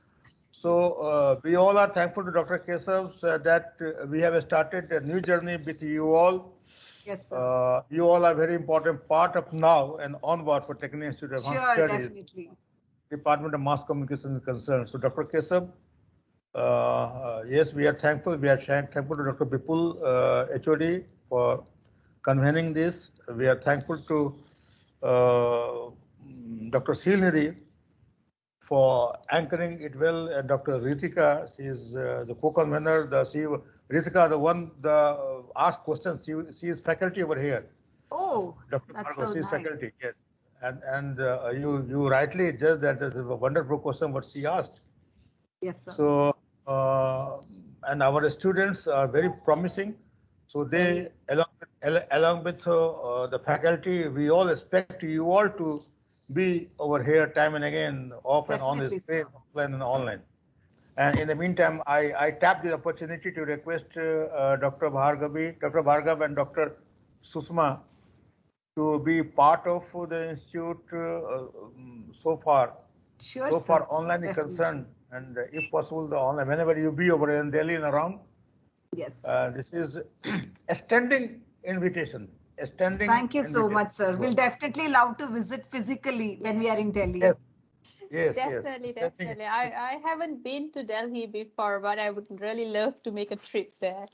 So we all are thankful to Dr. Kesav that we have started a new journey with you all. Yes, sir. You all are very important part of now and onward for Tecnia Institute of Advanced Sure, Studies. definitely. Department of Mass Communication is concerned. So Dr. Kesav, yes, we are thankful. We are thankful to Dr. Bipul, HOD, for convening this. We are thankful to Dr. Silnidhi for anchoring it well. Dr. Ritika, she is the co-convener. Ritika, the one asked questions. She is faculty over here. Oh, Dr. that's Margot, so she is nice. faculty, yes. And you rightly judged that this is a wonderful question what she asked. Yes, sir. So and our students are very promising. So they, along with the faculty, we all expect you all to be over here time and again, off and on the screen, offline and online. And in the meantime, I tap the opportunity to request Dr. Bhargav and Dr. Susma to be part of the institute so far. Sure, so far, sir. online is Definitely. concerned, and if possible, the online, whenever you be over in Delhi and around. Yes. This is a standing invitation. Thank you so much, sir. We'll definitely love to visit physically when we are in Delhi. Yes. Yes, Definitely, yes. definitely. I haven't been to Delhi before, but I would really love to make a trip there.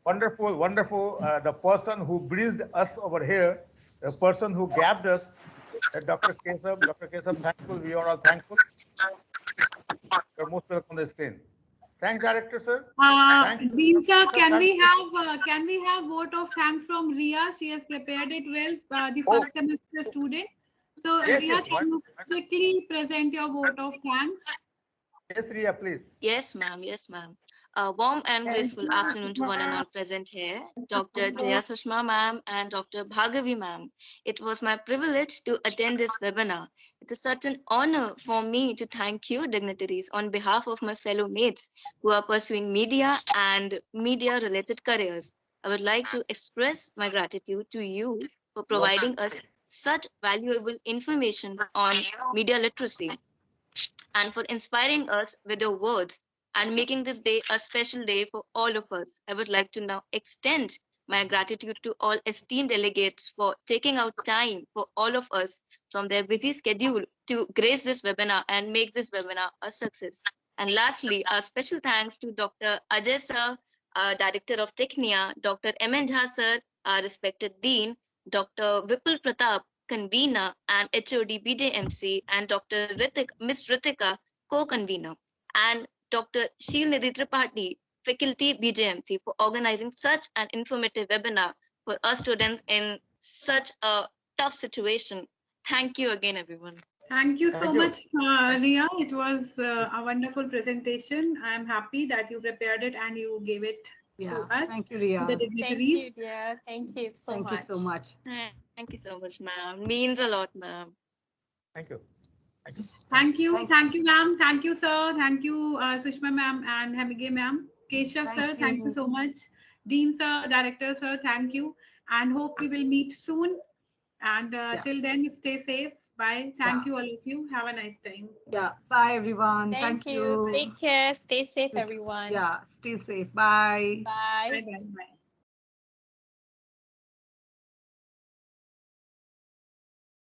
Wonderful, wonderful. The person who breathed us over here, the person who gapped us, Dr. Kesav, thankful. We are all thankful. You're most welcome on the screen. Thanks, Director, sir. Dean sir, can we have vote of thanks from Ria? She has prepared it well, the first semester student. So Yes, Ria, yes, can you quickly present your vote of thanks? Yes, Ria, please. Yes, ma'am. Yes, ma'am. A warm and graceful afternoon to one and all present here, Dr. Jaya Sushma ma'am and Dr. Bhargavi ma'am. It was my privilege to attend this webinar. It is such an honor for me to thank you, dignitaries, on behalf of my fellow mates who are pursuing media and media-related careers. I would like to express my gratitude to you for providing us such valuable information on media literacy and for inspiring us with your words and making this day a special day for all of us. I would like to now extend my gratitude to all esteemed delegates for taking out time for all of us from their busy schedule to grace this webinar and make this webinar a success. And lastly, a special thanks to Dr. Ajay sir, Director of Tecnia, Dr. M.N. Jha sir, our respected Dean, Dr. Vipul Pratap, convener and HOD BJMC, and Dr. Miss Ritika, co-convener, and Dr. Sheelnidhi Tripathi, faculty BJMC, for organizing such an informative webinar for us students in such a tough situation. Thank you again, everyone. Thank you so much, Ria. It was a wonderful presentation. I'm happy that you prepared it and you gave it to us. Thank you, Ria. The dignitaries. Thank you, dear. Thank you so much. Thank you so much. Thank you so much, ma'am. Means a lot, ma'am. Thank you. Thank you. Thank you, ma'am. Thank you, sir. Thank you, Sushma ma'am and Hamige ma'am. Keshav sir, thank you so much. Dean sir, Director sir, thank you. And hope we will meet soon. And till then, stay safe. Bye. Thank you, all of you. Have a nice time. Yeah. Bye, everyone. Thank you. Take care. Stay safe, everyone. Yeah. Stay safe. Bye. Bye. Bye. Bye. Bye.